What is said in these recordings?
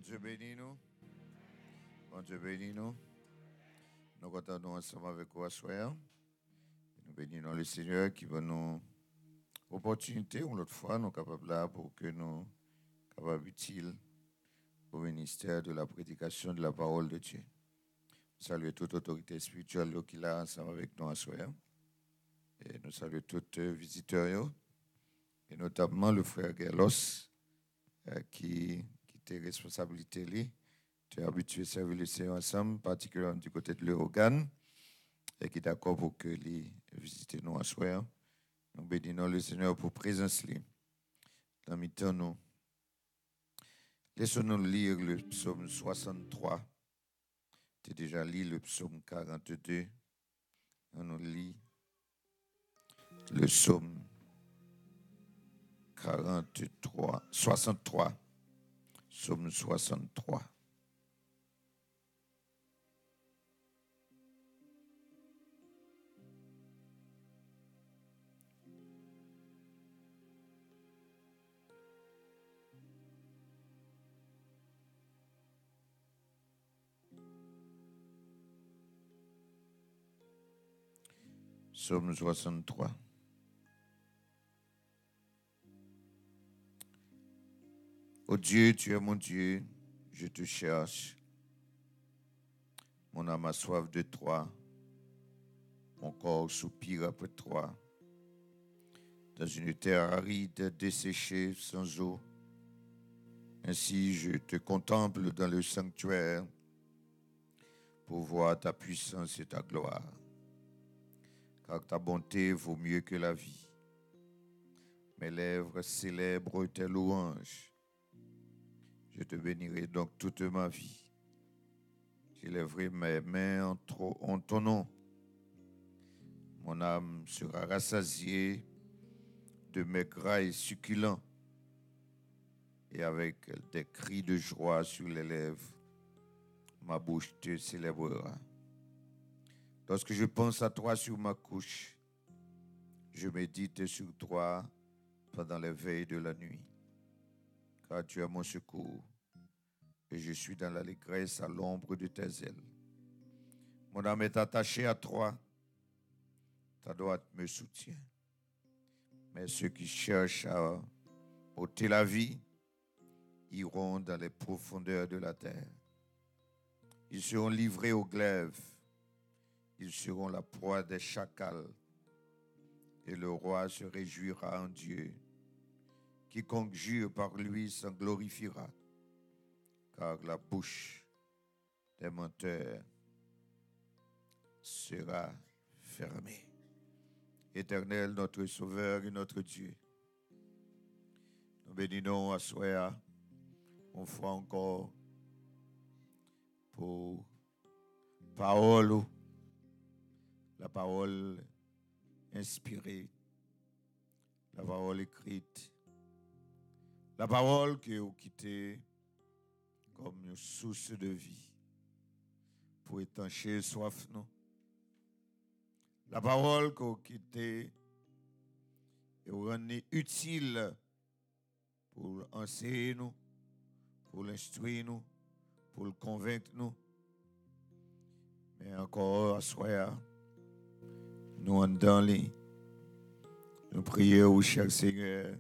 Dieu bénit nous. Bon Dieu bénit nous. Nous comptons ensemble avec vous à soir. Nous bénissons le Seigneur qui va nous opportunité une autre fois nous capables là pour que nous capables utiles au ministère de la prédication de la parole de Dieu. Saluer toute autorité spirituelle qui est là ensemble avec nous à soir. Et nous saluons tous les visiteurs et notamment le frère Gerlos qui était responsabilité lui. Tu es habitué à servir le Seigneur ensemble, particulièrement du côté de l'Eurogan, et qui est d'accord pour que les visiter nous à soir. Nous bénissons le Seigneur pour présence li. Dans le temps nous. Laissons-nous lire le psaume 63. Tu as déjà lu le psaume 42. On nous lit le psaume 63. Psaume 63. Psaume 63. Ô Dieu, tu es mon Dieu, je te cherche. Mon âme a soif de toi. Mon corps soupire après toi. Dans une terre aride, desséchée, sans eau. Ainsi, je te contemple dans le sanctuaire pour voir ta puissance et ta gloire. Car ta bonté vaut mieux que la vie. Mes lèvres célèbrent tes louanges. Je te bénirai donc toute ma vie. J'élèverai mes mains en ton nom. Mon âme sera rassasiée de mes grailles succulents et avec des cris de joie sur les lèvres, ma bouche te célébrera. Lorsque je pense à toi sur ma couche, je médite sur toi pendant les veilles de la nuit, car tu es mon secours et je suis dans l'allégresse à l'ombre de tes ailes. Mon âme est attachée à toi, ta droite me soutient. Mais ceux qui cherchent à ôter la vie iront dans les profondeurs de la terre. Ils seront livrés aux glaives. Ils seront la proie des chacals. Et le roi se réjouira en Dieu. Quiconque jure par lui s'en glorifiera. Car la bouche des menteurs sera fermée. Éternel, notre Sauveur et notre Dieu, nous bénissons à soir, une fois encore, pour parole, la parole inspirée, la parole écrite, la parole que vous quittez comme une source de vie pour étancher soif nous. La parole que vous quittez et vous rendez utile pour enseigner nous, pour l'instruire nous, pour le convaincre nous. Mais encore à soir, nous en dans les, nous prions au cher Seigneur,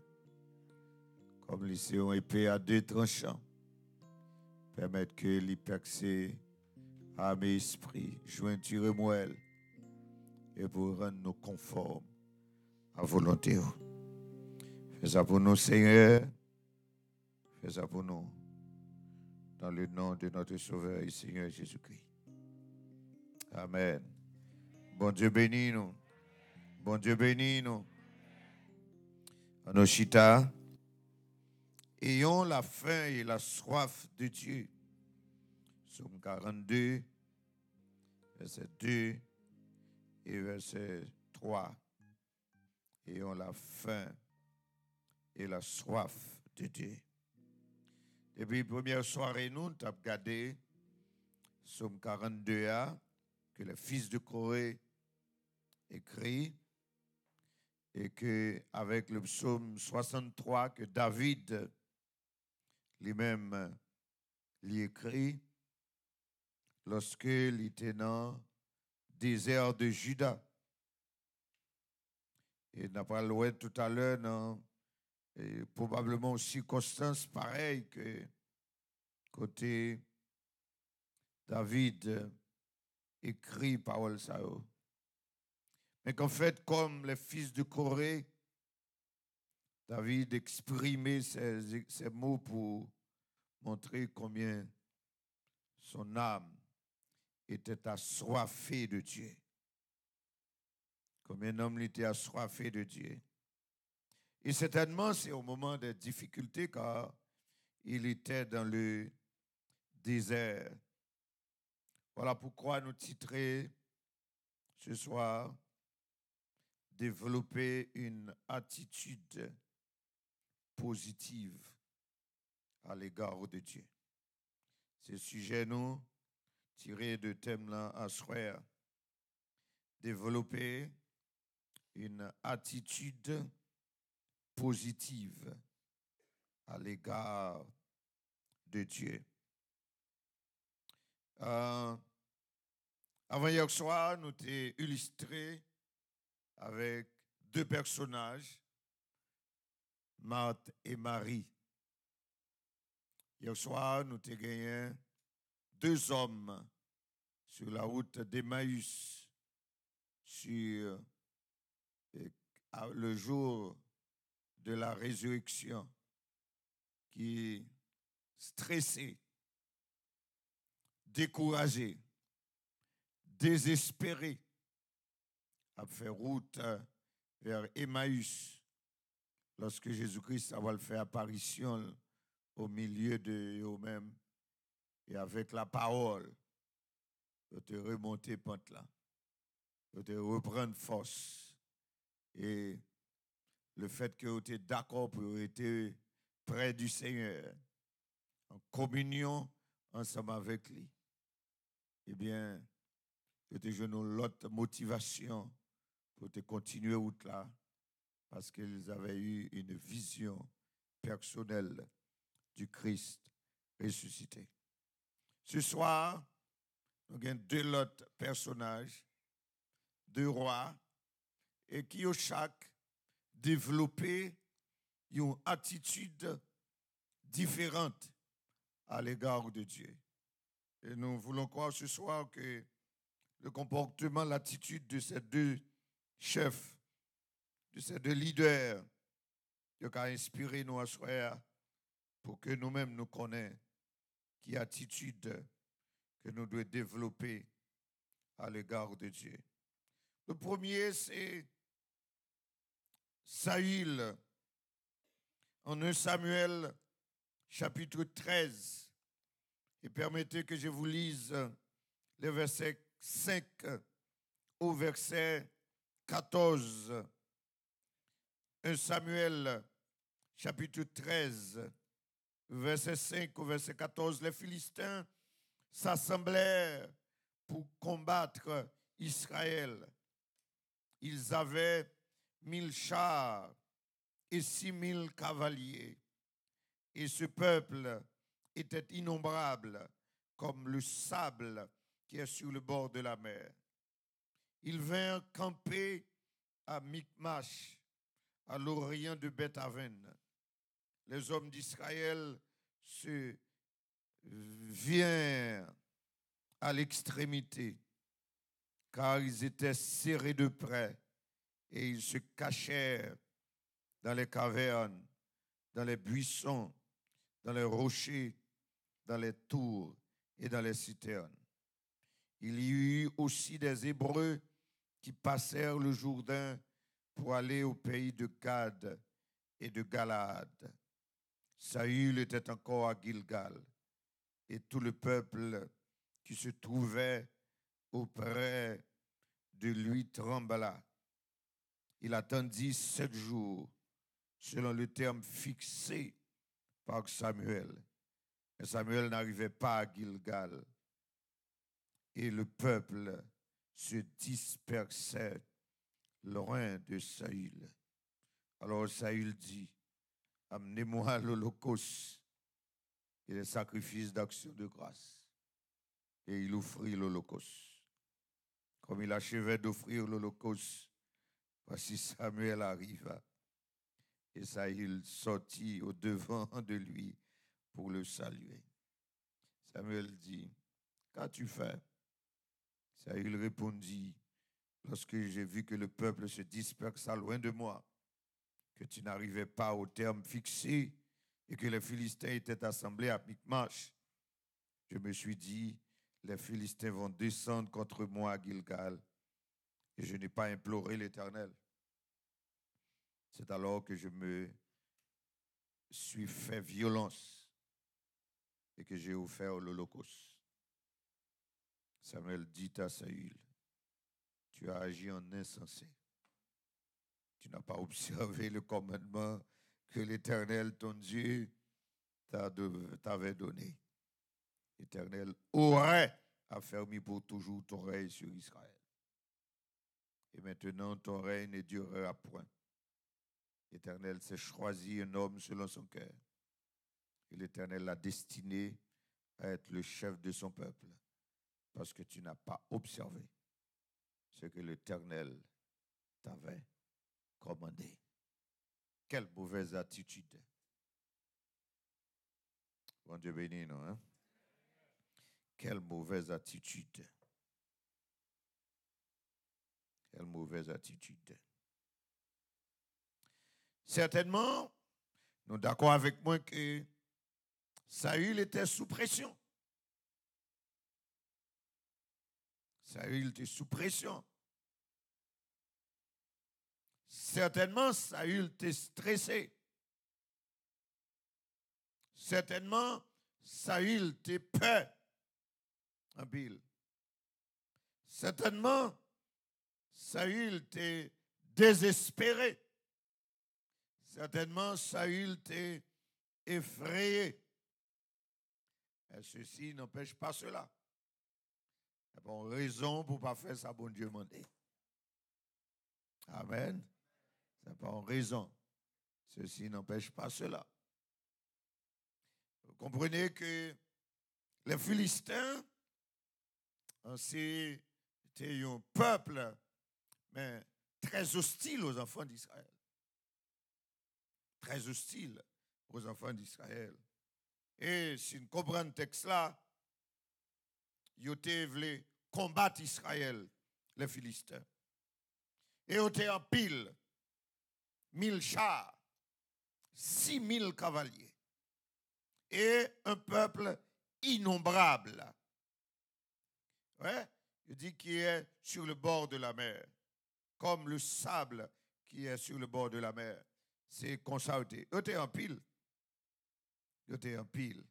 comme les séons épée à deux tranchants, permettre que les percées âme et esprit, jointure et moelle, et pour rendre nous conformes à volonté. Fais ça pour nous, Seigneur. Fais ça pour nous. Dans le nom de notre Sauveur et Seigneur Jésus-Christ. Amen. Bon Dieu bénis nous. Bon Dieu bénis nous. Anoshita, ayons la faim et la soif de Dieu. Psaume 42, verset 2 et verset 3. Ayons la faim et la soif de Dieu. Depuis la première soirée, nous avons regardé Psaume 42A, que le fils de Corée écrit, et que avec le psaume 63 que David lui-même il écrit lorsque il était dans le désert de Juda. Et n'a pas loin tout à l'heure, dans probablement aux circonstances pareilles que côté David écrit parole ça. Mais qu'en fait, comme les fils de Corée, David exprimait ces mots pour montrer combien son âme était assoiffée de Dieu. Combien l'homme était assoiffé de Dieu. Et certainement, c'est au moment des difficultés, car il était dans le désert. Voilà pourquoi nous titrons ce soir « Développer une attitude positive à l'égard de Dieu ». Ce sujet, nous, tiré de thème là à soir. Développer une attitude positive à l'égard de Dieu. Avant hier soir, nous t'ai illustré avec deux personnages, Marthe et Marie. Hier soir, nous t'ai gagné deux hommes sur la route d'Emmaüs, sur le jour de la résurrection, qui stressés, découragés, désespérés, a fait route vers Emmaüs lorsque Jésus-Christ va le faire apparition au milieu de eux-mêmes et avec la parole, de te remonter pente là, de te reprendre force. Et le fait que tu es d'accord pour être près du Seigneur, en communion ensemble avec lui, eh bien, tu te donnes l'autre motivation pour te continuer route là, parce qu'ils avaient eu une vision personnelle du Christ ressuscité. Ce soir, nous avons deux autres personnages, deux rois, et qui ont chaque développé une attitude différente à l'égard de Dieu. Et nous voulons croire ce soir que le comportement, l'attitude de ces deux chefs, de ces deux leaders, qui a inspiré nous à soir pour que nous-mêmes nous connaissions qui attitude que nous devons développer à l'égard de Dieu. Le premier, c'est Saül, en 1 Samuel, chapitre 13. Et permettez que je vous lise les versets 5 au verset 14. 1 Samuel, chapitre 13, verset 5 au verset 14. Les Philistins s'assemblèrent pour combattre Israël. Ils avaient 1000 chars et 6000 cavaliers. Et ce peuple était innombrable comme le sable qui est sur le bord de la mer. Ils vinrent camper à Michmash, à l'orient de Beth-Aven. Les hommes d'Israël se vinrent à l'extrémité, car ils étaient serrés de près et ils se cachèrent dans les cavernes, dans les buissons, dans les rochers, dans les tours et dans les citernes. Il y eut aussi des Hébreux qui passèrent le Jourdain pour aller au pays de Gad et de Galaad. Saül était encore à Gilgal et tout le peuple qui se trouvait auprès de lui trembla. Il attendit 7 jours selon le terme fixé par Samuel. Mais Samuel n'arrivait pas à Gilgal et le peuple se dispersait loin de Saül. Alors Saül dit, amenez-moi l'holocauste et les sacrifices d'action de grâce. Et il offrit l'Holocauste. Comme il achevait d'offrir l'Holocauste, voici Samuel arriva. Et Saül sortit au devant de lui pour le saluer. Samuel dit, qu'as-tu fait? Saül répondit, lorsque j'ai vu que le peuple se dispersa loin de moi, que tu n'arrivais pas au terme fixé et que les Philistins étaient assemblés à Michmash, je me suis dit, les Philistins vont descendre contre moi à Gilgal et je n'ai pas imploré l'Éternel. C'est alors que je me suis fait violence et que j'ai offert l'Holocauste. Samuel dit à Saül, tu as agi en insensé. Tu n'as pas observé le commandement que l'Éternel, ton Dieu, t'avait donné. L'Éternel aurait affermi pour toujours ton règne sur Israël. Et maintenant, ton règne ne durera point. L'Éternel s'est choisi un homme selon son cœur. Et l'Éternel l'a destiné à être le chef de son peuple. Parce que tu n'as pas observé ce que l'Éternel t'avait commandé. Quelle mauvaise attitude. Bon Dieu béni, non? Hein? Quelle mauvaise attitude. Quelle mauvaise attitude. Certainement, nous sommes d'accord avec moi que Saül était sous pression. Saül était sous pression. Certainement, Saül était stressé. Certainement, Saül était peur en pile. Certainement, Saül était désespéré. Certainement, Saül était effrayé. Et ceci n'empêche pas cela. Il n'y a pas raison pour ne pas faire ça, bon Dieu mandé. Amen. Ça n'a pas raison. Ceci n'empêche pas cela. Vous comprenez que les Philistins, c'était un peuple, mais très hostile aux enfants d'Israël. Très hostile aux enfants d'Israël. Et si nous comprenons le texte là, ils voulaient combattre Israël, les Philistins. Et ils étaient en pile, 1000 chars, 6000 cavaliers. Et un peuple innombrable. Ouais? Il dit qu'il est sur le bord de la mer, comme le sable qui est sur le bord de la mer. C'est comme ça. Ils étaient en pile. Ils étaient en pile.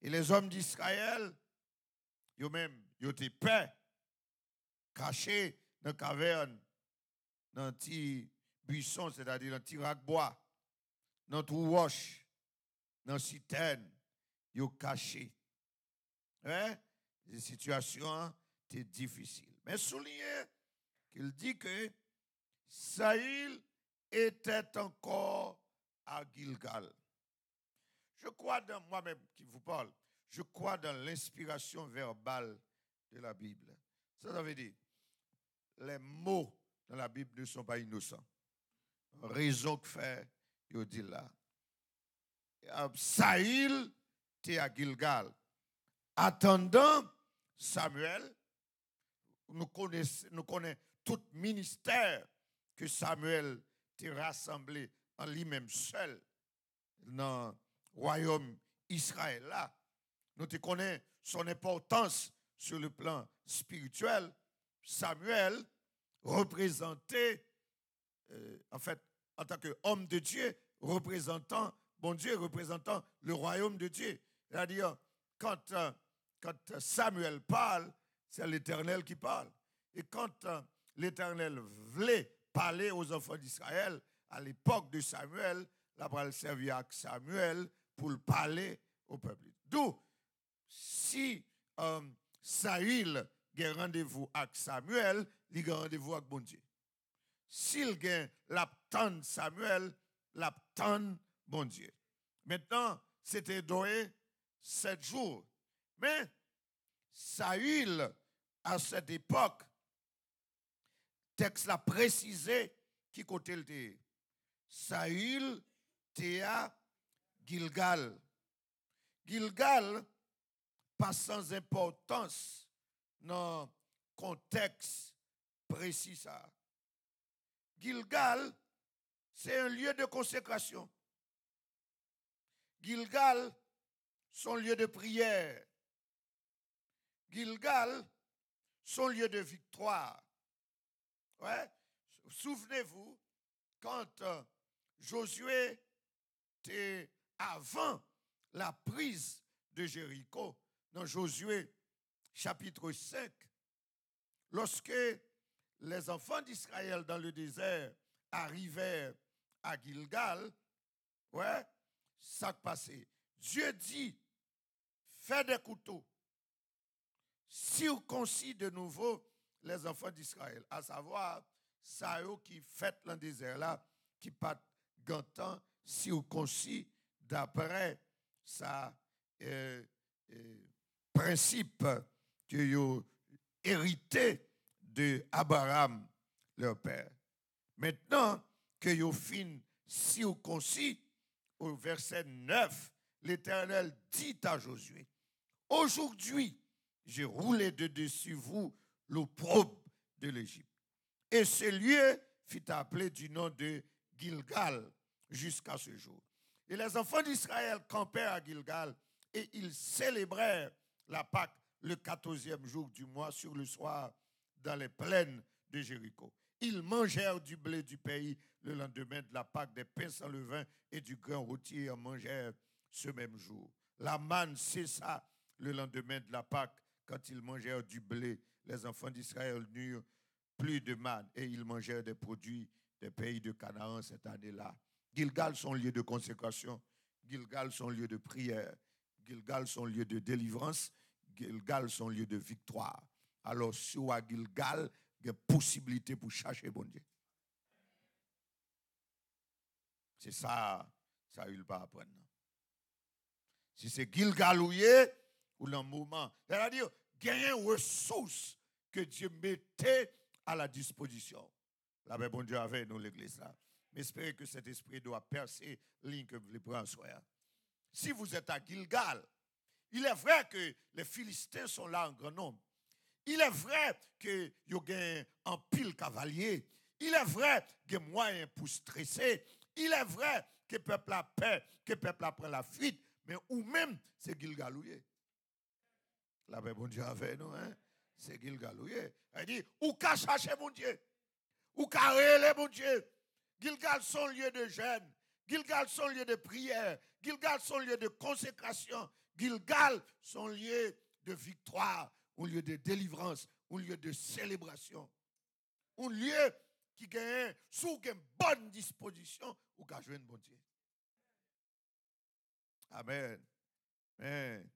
Et les hommes d'Israël, ils étaient peur, cachés dans la caverne, dans un petit buisson, c'est-à-dire dans un petit rack bois, dans un trou roche, dans une citerne, ils sont cachés. Ouais? Les situations étaient difficiles. Mais soulignez qu'il dit que Saül était encore à Gilgal. Je crois dans moi-même qui vous parle, je crois dans l'inspiration verbale de la Bible. Ça veut dire, les mots dans la Bible ne sont pas innocents. Raison que fait, il dit là. Saül était à Gilgal. Attendant Samuel, nous connaissons tout ministère que Samuel était rassemblé en lui-même seul dans le royaume Israël là. Nous connaissons son importance sur le plan spirituel. Samuel représentait, en fait, en tant qu'homme de Dieu, représentant, bon Dieu, représentant le royaume de Dieu. C'est-à-dire, quand Samuel parle, c'est l'Éternel qui parle. Et quand l'Éternel voulait parler aux enfants d'Israël, à l'époque de Samuel, la parole servit à Samuel pour parler au peuple. D'où, si Saül a rendez-vous avec Samuel, il a rendez-vous avec bon Dieu. S'il a l'attend Samuel, l'attend bon Dieu. Maintenant, c'était doué 7 jours. Mais Saül, à cette époque, texte l'a précisé qui côté le était. Saül était à Gilgal. Gilgal, pas sans importance dans le contexte précis ça. Gilgal, c'est un lieu de consécration. Gilgal, son lieu de prière. Gilgal, son lieu de victoire. Ouais. Souvenez-vous, quand Josué était avant la prise de Jéricho, dans Josué chapitre 5, lorsque les enfants d'Israël dans le désert arrivèrent à Gilgal, ouais, ça passait. Dieu dit, fais des couteaux, circoncis de nouveau les enfants d'Israël, à savoir, ça qui fait dans le désert là, qui pas gantant circoncis d'après sa principe que yo hérité de Abraham, leur père. Maintenant que yo fin circoncis, au verset 9, l'Éternel dit à Josué, aujourd'hui, j'ai roulé de dessus vous l'opprobre de l'Égypte. Et ce lieu fut appelé du nom de Gilgal jusqu'à ce jour. Et les enfants d'Israël campèrent à Gilgal et ils célébrèrent la Pâque le 14e jour du mois sur le soir dans les plaines de Jéricho. Ils mangèrent du blé du pays le lendemain de la Pâque, des pains sans levain et du grain rôti en mangèrent ce même jour. La manne cessa le lendemain de la Pâque quand ils mangèrent du blé. Les enfants d'Israël n'eurent plus de manne et ils mangèrent des produits des pays de Canaan cette année-là. Gilgal, son lieu de consécration. Gilgal, son lieu de prière. Gilgal, son lieu de délivrance. Gilgal, son lieu de victoire. Alors, sur Gilgal, il y a possibilité pour chercher bon Dieu. C'est ça, ça il va apprendre. Si c'est Gilgal ou dans le moment, c'est-à-dire, il y a une ressource que Dieu mettait à la disposition. La paix, bon Dieu, avec nous, l'église là. Mais espérez que cet esprit doit percer ligne que vous prenez en soi. Si vous êtes à Gilgal, il est vrai que les Philistins sont là en grand nombre. Il est vrai que y a un pile cavalier. Il est vrai qu'il y a moyen pour stresser. Il est vrai que le peuple a peur, que le peuple a pris la fuite. Mais ou même, c'est Gilgalouye. La paix, bon Dieu, avec nous, hein? C'est Gilgalouye. Elle dit, ou qu'à chercher mon Dieu. Ou qu'à réler mon Dieu. Gilgal, son lieu de jeûne. Gilgal, son lieu de prière. Gilgal, son lieu de consécration. Gilgal, son lieu de victoire. Un lieu de délivrance. Un lieu de célébration. Un lieu qui gagne sous une bonne disposition ou qu'à jouer un bon Dieu. Amen. Amen.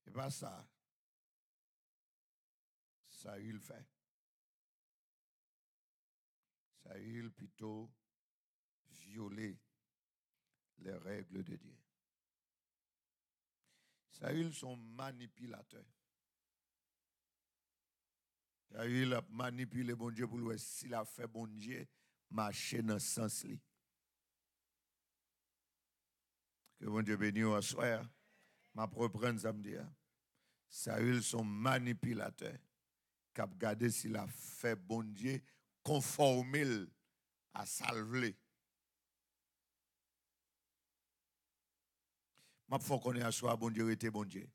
Et pas ça. Saül fait. Saül plutôt violer les règles de Dieu. Saül sont manipulateurs. Saül a manipulé bon Dieu pour lui s'il a fait bon Dieu marcher dans ce sens-là. Que bon Dieu bénisse au soir. Ma reprendre ça me dire. Saül sont manipulateurs. Cap garder s'il a fait bon Dieu conformer à salver. Ma faut qu'on ait à soi bon Dieu était bon Dieu.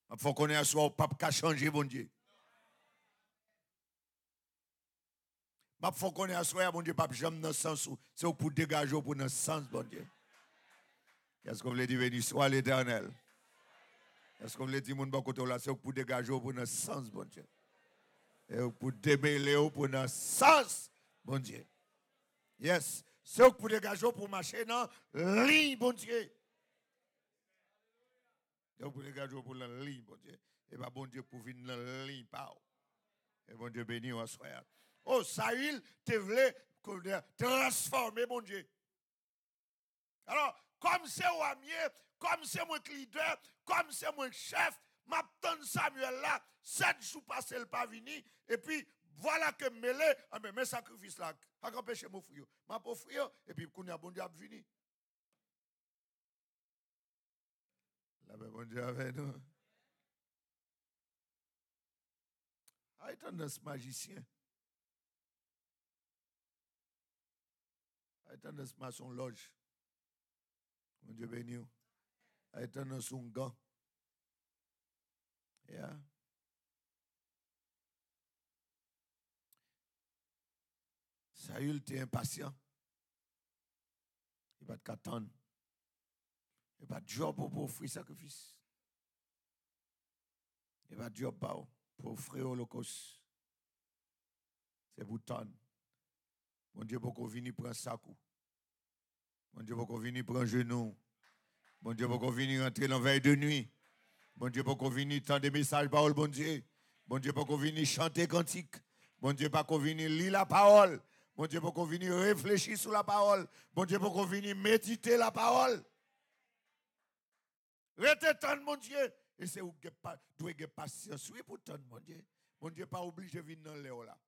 Ma faut qu'on ait à soi au pape qui changer bon Dieu. Ma faut qu'on ait à soi bon Dieu pape jamais dans le sens où c'est pour dégager pour dans le sens bon Dieu. Qu'est-ce qu'on veut dire béni soit l'Éternel? Est-ce qu'on veut dire mon bon côté là c'est pour dégager pour dans le sens bon Dieu. Et pour démêler pour dans le sens bon Dieu. Yes, c'est pour dégager pour marcher dans ligne bon Dieu. Donc pour dégager pour la ligne bon Dieu. Et pas bon Dieu pour venir dans la ligne pas. Et bon Dieu béni en soir. Oh Saül te voulait transformer bon Dieu. Alors, comme c'est moi mieux, comme c'est moi leader, comme c'est moi chef, m'attends Samuel là, 7 jours passés, le pas venu, et puis voilà que mêlé, mes sacrifices là, à empêcher mon frère, m'a pas frère, et puis qu'on a bon Dieu venu. Là, bon Dieu avec nous. Ah, il tendance magicien. Ah, il tendance maçon loge. Mon Dieu béni. Ah, il tendance un gant. Yeah. Saül était impatient. Il va t'attendre. Il va job pour offrir sacrifice. Il va job pour offrir holocauste. C'est pour ton. Mon Dieu, pour qu'on vienne prendre sac. Mon Dieu, pour qu'on vienne prendre genou. Mon Dieu, pour qu'on vienne rentrer dans la veille de nuit. Mon Dieu, pour qu'on vienne tendre des messages, parole, bon Dieu. Mon Dieu, pour qu'on vienne chanter cantique. Mon Dieu, pour qu'on vienne lire la parole. Mon Dieu, pour qu'on vienne réfléchir sur la parole. Mon Dieu, pour qu'on vienne méditer la parole. Restez tendre, mon Dieu. Et c'est où vous devez avoir patience. Oui, pour tendre, mon Dieu. Mon Dieu, pas obligé de venir dans l'éo là.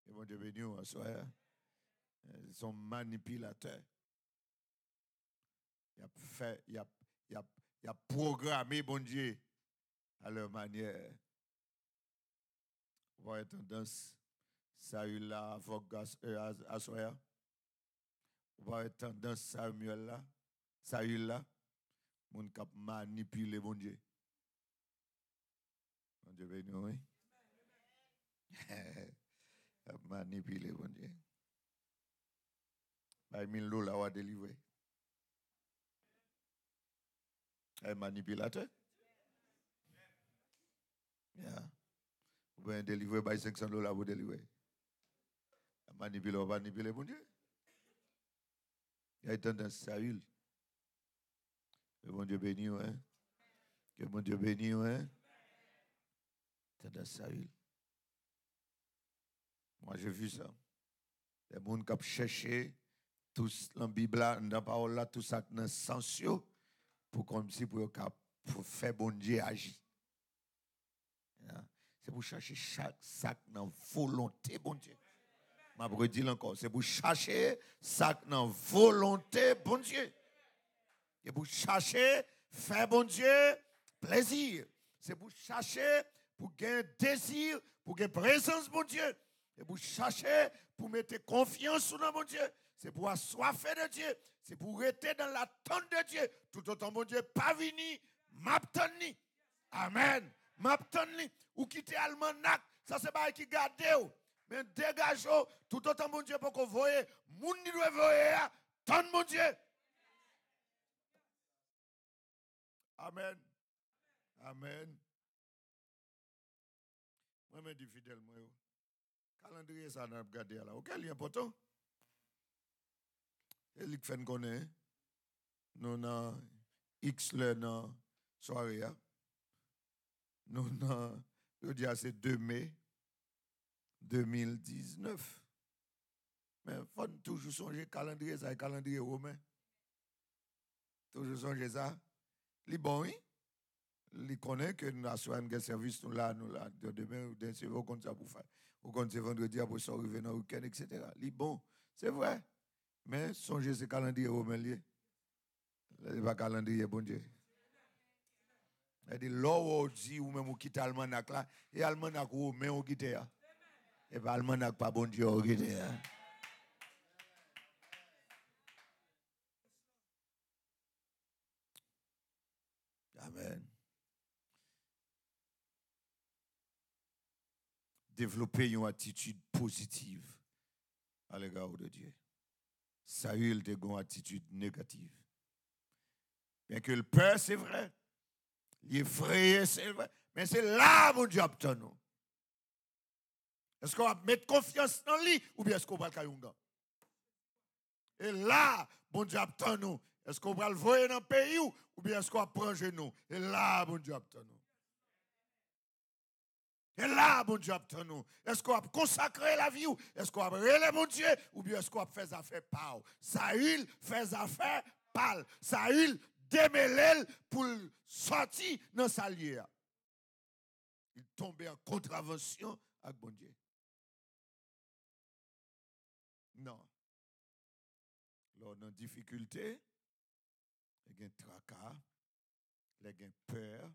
Et mon Dieu béni, en soi. Ils sont manipulateurs. Il a programmé, bon Dieu, à leur manière. Vous voyez tendance, Saül là, à Soya. Vous voyez tendance, Samuel là, Saül là, mon cap manipuler, bon Dieu. Bon Dieu béni, oui. Manipuler, bon Dieu. Bah, 1000 $ là, on va délivrer. Un manipulateur. Yeah. Vous pouvez délivrer by 500 $, vous délivrer. Manipuler, mon Dieu. Il y a tendance Saül. Que mon Dieu bénisse, hein. Que mon Dieu bénisse, hein. Tendance Saül. Moi, j'ai vu ça. Les gens qui ont cherché, tous dans la Bible, dans la parole, là, tout ça dans le sens, pour comme si pour faire bon Dieu agir. C'est pour chercher chaque sac dans la volonté, bon Dieu. Je vais redire encore, c'est pour chercher sac dans la volonté, bon Dieu. C'est pour chercher faire bon Dieu plaisir. C'est pour chercher pour gagner désir, pour gagner présence, bon Dieu. C'est pour chercher pour mettre confiance dans mon Dieu. C'est pour assoiffer de Dieu. C'est pour rester dans l'attente de Dieu. Tout autant, mon Dieu, pas venu, m'attendre. Amen. M'attendre. Ou quitter Almanac, ça c'est pas qui garde. Mais dégage, tout autant, mon Dieu, pour qu'on voie, moun ni doit voir, tant mon Dieu. Amen. Amen. Moi, je dis fidèle, moi. Calendrier, ça n'a pas gardé là. Ok, il est important. Et il fait qu'on est. Nous avons X le dans soirée. Nous avons, je dis, c'est 2 mai 2019. Mais il faut toujours songer calendrier, ça, calendrier romain. Toujours songer ça. Il est bon, oui. Il connaît que nous avons un service, nous là, demain, ou c'est vous compte ça pour faire. Ou compte c'est vendredi, après ça, arriver dans le week-end, etc. Il est bon, c'est vrai. Mais songez ce calendrier romain lié. Il n'est pas calendrier, bon Dieu. Il dit, l'eau dit, ou même ou quitte Almanac là, et Almanac romain ou quitte là. Et pas Almanac, pas bon Dieu, ou quitte là. Amen. Développer une attitude positive à l'égard de Dieu. Saül a une attitude négative. Bien que le peur, c'est vrai. L'effrayé, c'est vrai. Mais c'est là, mon Dieu, obtenu nous. Est-ce qu'on va mettre confiance dans lui ou bien est-ce qu'on va le caillou? Et là, mon Dieu, obtenu nous. Est-ce qu'on va le voir dans le pays ou bien est-ce qu'on va prendre nous? Et là, mon Dieu, obtenu nous. Et là, bon Dieu, attend nous. Est-ce qu'on a consacré la vie ou est-ce qu'on a relé mon Dieu ou bien est-ce qu'on a fait affaire par Saül fait affaire par Saül démêlé pour sortir dans sa lière. Il tombait en contravention avec bon Dieu. Non. Lors de difficulté, il y a un tracas, il y a peur,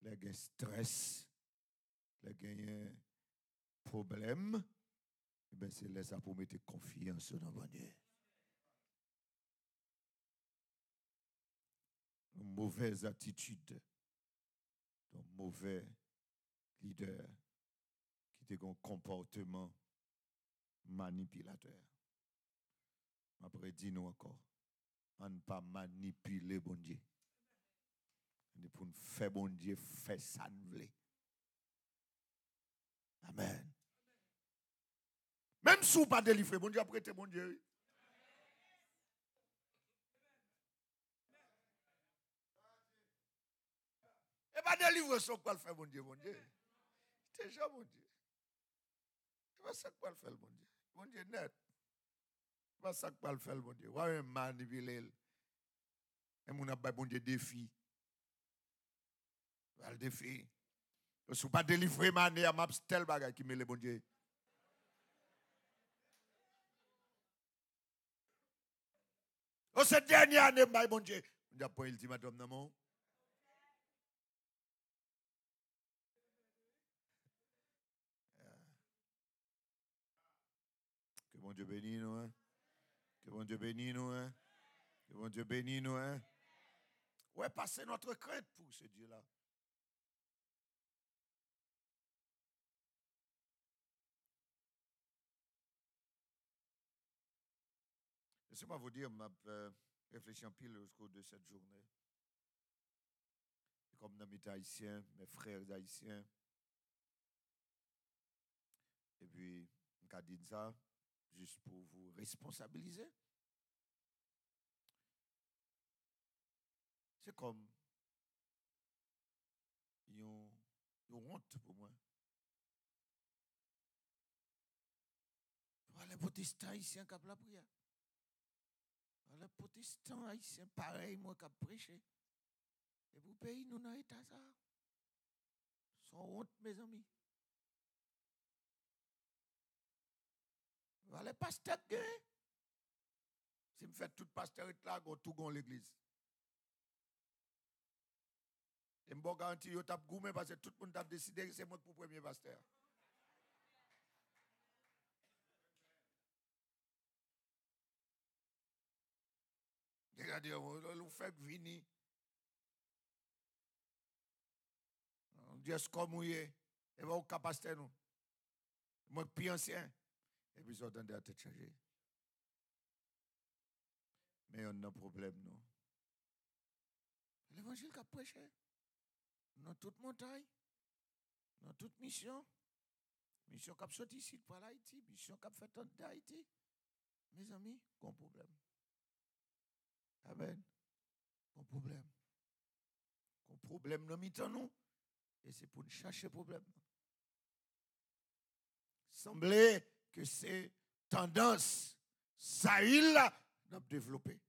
il y a stress, il y a problème. Eh bien, c'est là ça pour mettre confiance dans bon Dieu. Une mauvaise attitude, un mauvais leader qui a un comportement manipulateur. Après, dis-nous encore, on ne pas manipuler bon Dieu. Pour nous faire bon Dieu, faire ça nous voulons. Amen. Même si vous pas délivré, bon Dieu a prêté bon Dieu. Et pas délivrer son quoi le faire bon Dieu, bon Dieu. C'est déjà bon Dieu. C'est pas ça quoi le faire bon Dieu. Bon Dieu net. C'est pas ça quoi le faire bon Dieu. Ouais, manipuler. Et mon a bon Dieu défi. Va le défi. Si vous pas délivré mané à m'a tel bagage qui met le bon Dieu. Oh, cette dernière année, bon Dieu. On a pas un ultimatum dans mon. Que bon Dieu bénisse nous, hein. Que bon Dieu bénisse nous, hein. Que bon Dieu bénisse nous, hein. Ouais, passez notre crainte pour ce Dieu-là. Laissez-moi vous dire, je réfléchi en pile au cours de cette journée. Comme nos amis haïtiens, mes frères haïtiens. Et puis, je dis ça juste pour vous responsabiliser. C'est comme ils ont honte pour moi. Les protestants haïtiens qui ont la prière. Les protestants haïtiens, pareil, moi qui ai prêché. Et pour pays, nous dans l'état ça. Sans honte, mes amis. Les pasteurs, si je fais tout pasteur là, je tout dans l'église. Et je me garantis que je tape gourmet parce que tout le monde a décidé que c'est moi pour le premier pasteur. Regardez, on fait venir. On dit est-ce qu'on mouille? Et va au capacité nous. Moi, plus ancien. Et puis, on entend à tête chargée. Mais on a un problème, non? L'évangile qu'a prêché. Dans toute montagne. Dans toute mission. Mission qui a sorti ici pour l'Haïti. Mission qui a fait tant d'Haïti. Mes amis, qu'on problème. Amen. Qu'on problème. Qu'on problème dans mi-temps, nous. Et c'est pour chercher problème. Semblait que c'est tendance, Saül n'a développé.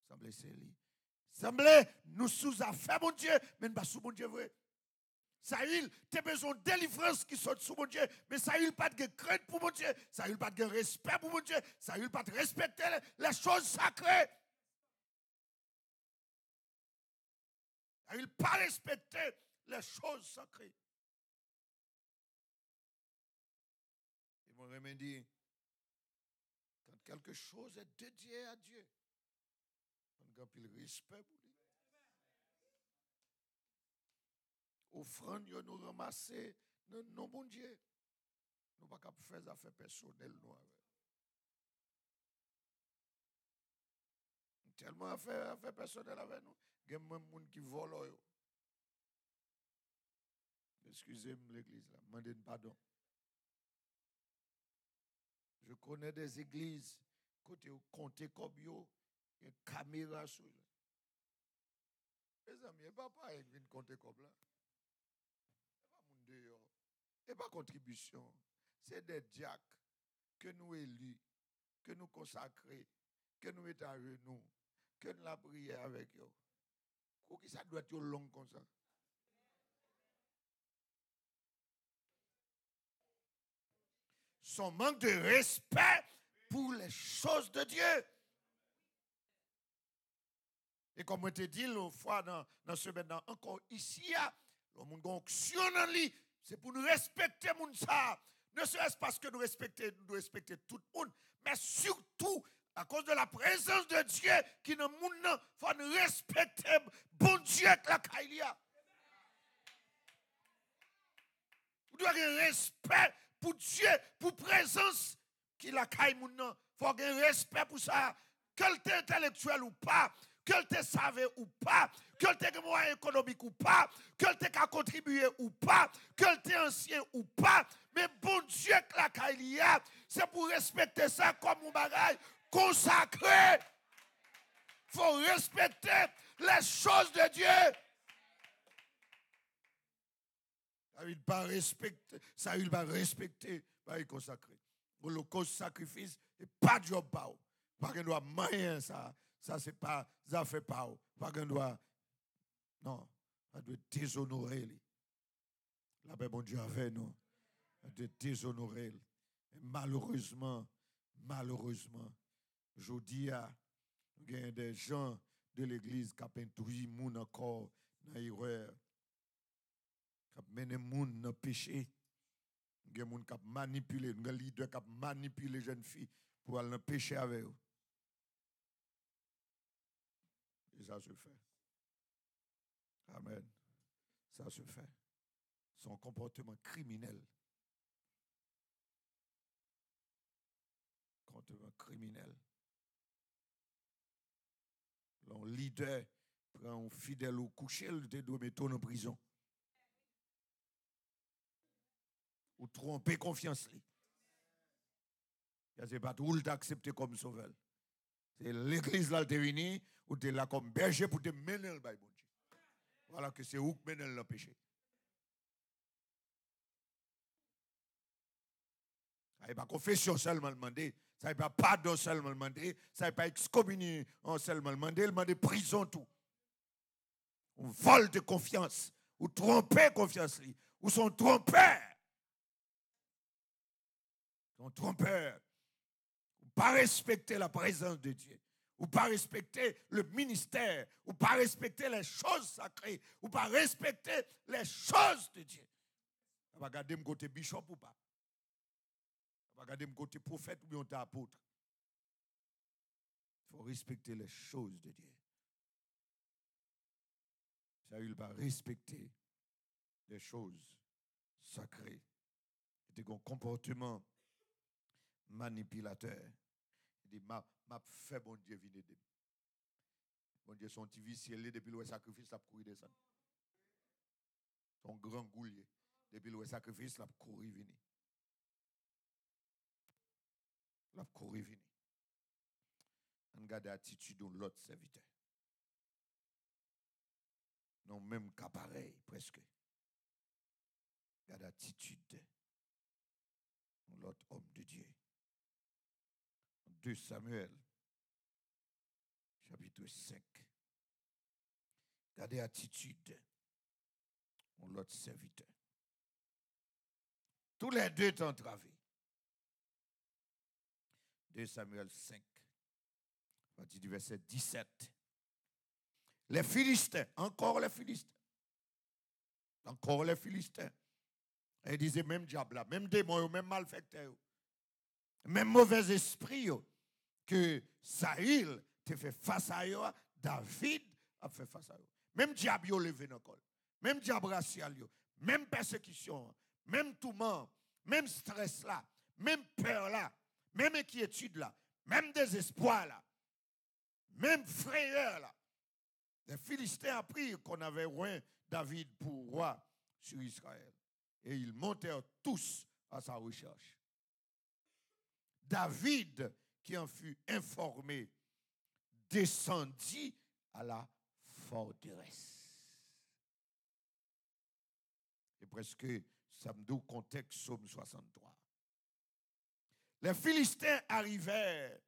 Semblait c'est lui. Semblait nous sous affaire mon Dieu, mais pas sous mon Dieu vrai. Saül, tu as besoin de délivrance qui sort sous mon Dieu, mais Saül pas de crainte pour mon Dieu, Saül pas de respect pour mon Dieu, Saül pas de respecter les choses sacrées. Saül pas respecter les choses sacrées. Et mon remède dit, quand quelque chose est dédié à Dieu, on a le respect pour lui. Offrande, nous ramasser non bon Dieu. Nous ne pouvons pas faire des affaires personnelles. Tellement affaires personnelles avec nous. Il y a même des gens qui volent. Excusez-moi l'église là, demandez pardon. Je connais des églises, côté où compter comme yo, il y a une caméra sur là. Mes amis, il n'y a pas pareil qui vient compter comme là. Et pas contribution. C'est des diacres que nous élus, que nous consacrés, que nous mettons à genoux, que nous la prière avec eux. Pourquoi ça doit être long comme ça? Son manque de respect pour les choses de Dieu. Et comme je te dis l'autre fois dans ce maintenant, encore ici, le monde a onction dans lui, c'est pour nous respecter moun ça. Ne serait-ce parce que nous respecter tout le monde, mais surtout à cause de la présence de Dieu qui dans le monde, il faut nous respecter bon Dieu avec la Kailia. Vous devez avoir un respect pour Dieu, pour présence qui la Kaï moun nan. Il faut avoir un respect pour ça. Quel t'es intellectuel ou pas, quel t'es savait ou pas, quel t'es moyen économique ou pas, quel t'es qu'à contribuer ou pas, quel t'es ancien ou pas, mais bon Dieu que la Kailia, c'est pour respecter ça comme un bagage consacré. Il faut respecter les choses de Dieu. Ça il pas respecter, ça il va respecter, va y consacrer. Holocauste, sacrifice, et pas de job pas. Pas qu'on doit moyen ça. Ça c'est pas, ça fait pas. Pas qu'on doit, non, ça doit déshonorer. La paix, bon Dieu, avec nous. Ça doit déshonorer. Et malheureusement, je dis à, il y a des gens de l'église qui ont introduit moun encore dans l'erreur. Qui ont mené moun dans le péché. Il y a des gens qui ont manipulé, des leaders qui ont manipulé les jeunes filles pour aller dans le péché avec eux. Et ça se fait. Amen. Ça se fait. Son comportement criminel. Comportement criminel. Le leader prend un fidèle au coucher, il doit mettre en prison. Ou tromper confiance. C'est pas tout le temps accepté comme sauveur. C'est l'église là qui est venue, ou tu es là comme berger pour te mener le bail, bon Dieu. Voilà que c'est où que mener le péché. Ça n'est pas confession seulement demandé, ça n'est pas pardon seulement demandé, ça n'est pas excommunié seulement demandé, il demande prison tout. On vole de confiance, ou tromper confiance, ou sont trompeurs. Sont trompeurs. Ou pas respecter la présence de Dieu. Ou pas respecter le ministère. Ou pas respecter les choses sacrées. Ou pas respecter les choses de Dieu. On va regarder mon côté bishop ou pas. On va regarder mon côté prophète ou bien apôtre. Il faut respecter les choses de Dieu. Ça, il va respecter les choses sacrées. C'est un comportement manipulateur. Il dit, m'a fait bon Dieu venir de. Bon Dieu, son petit viciel, depuis le sacrifice, il a couru descendre. Son grand goulier, depuis le sacrifice, il a couru venir. Il a couru venir. On regarde l'attitude de l'autre serviteur. Non, même cas pareil, presque. Regarde l'attitude de l'autre homme de Dieu. 2 Samuel, chapitre 5. Regardez l'attitude de l'autre serviteur. Tous les deux étaient entravés. 2 Samuel 5, à partir du verset 17. Les Philistins, encore les Philistins. Encore les Philistins. Et ils disaient même diable là, même démon, même malfaiteur, même mauvais esprit que Saül te fait face à eux, David a fait face à eux. Même diable yo levé dans le col. Même diable racial yo, même persécution, même tourment, même stress là, même peur là, même inquiétude là, même désespoir là, même frayeur là. Les Philistins apprirent qu'on avait oint David pour roi sur Israël. Et ils montèrent tous à sa recherche. David, qui en fut informé, descendit à la forteresse. Et presque Ça me dit contexte Psaume 63. Les Philistins arrivèrent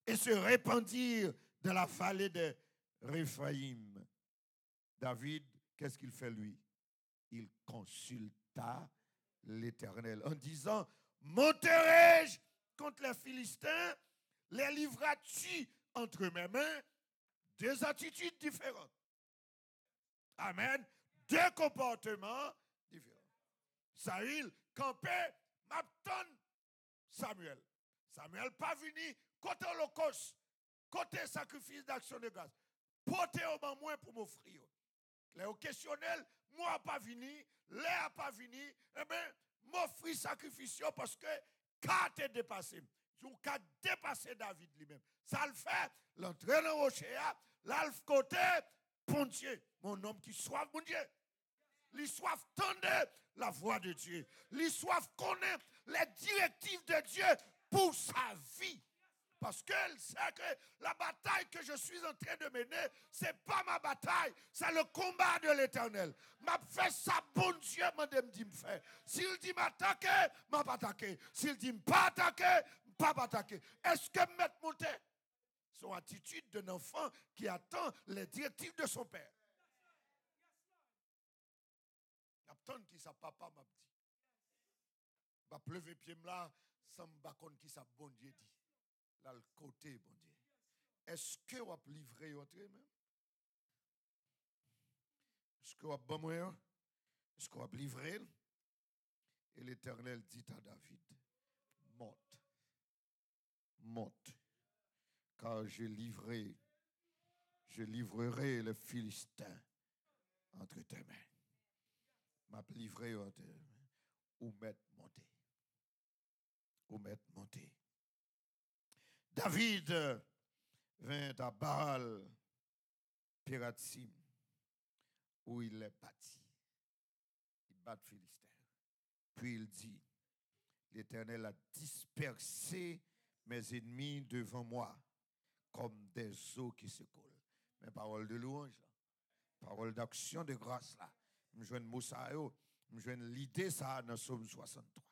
et se répandirent dans la vallée de Réphaïm. David, qu'est-ce qu'il fait lui? Il consulta l'Éternel en disant, monterai-je contre les Philistins? Les livreras-tu entre mes mains? Deux attitudes différentes. Amen. Deux comportements différents. Saül campait, m'attend Samuel. Samuel pas venu côté holocauste, côté sacrifice d'action de grâce. Portez au banc moins pour m'offrir. Les occasionnels, moi pas venu, l'air pas venu, eh bien, m'offrir sacrifice parce que quand t'es dépassé, tu as dépassé David lui-même. Ça le fait, l'entraîner au rocher, là le côté, bon Dieu, mon homme qui soif, bon Dieu. Les soif tendait la voix de Dieu. Les soif connaît les directives de Dieu pour sa vie. Parce qu'elle sait que la bataille que je suis en train de mener, ce n'est pas ma bataille, c'est le combat de l'Éternel. M'a fait ça, bon Dieu, m'a dit me faire. S'il dit m'attaquer, m'a pas attaqué. S'il dit pas attaquer, pas attaquer. Est-ce que mettre monter? Son attitude d'un enfant qui attend les directives de son père. Attends qui ça papa m'a dit. Va pleuver pied là, sans me qui ça bon Dieu dit. Là, le côté, bon Dieu. Est-ce que vous avez livré votre même? Est-ce que vous avez bon moyen? Est-ce que vous avez livré? Et l'Éternel dit à David, monte, monte, car je livrerai les Philistins entre tes mains. M'a livré entre tes mains. Ou mettre monter. Ou mettre monter. David vint à Baal Pératsim, où il est bâti. Il bat Philistin. Puis il dit, l'Éternel a dispersé mes ennemis devant moi, comme des eaux qui se coulent. Mais parole de louange, là. Parole d'action de grâce, là. Je joins Moussa, je joins l'idée, ça, dans Psaume 63.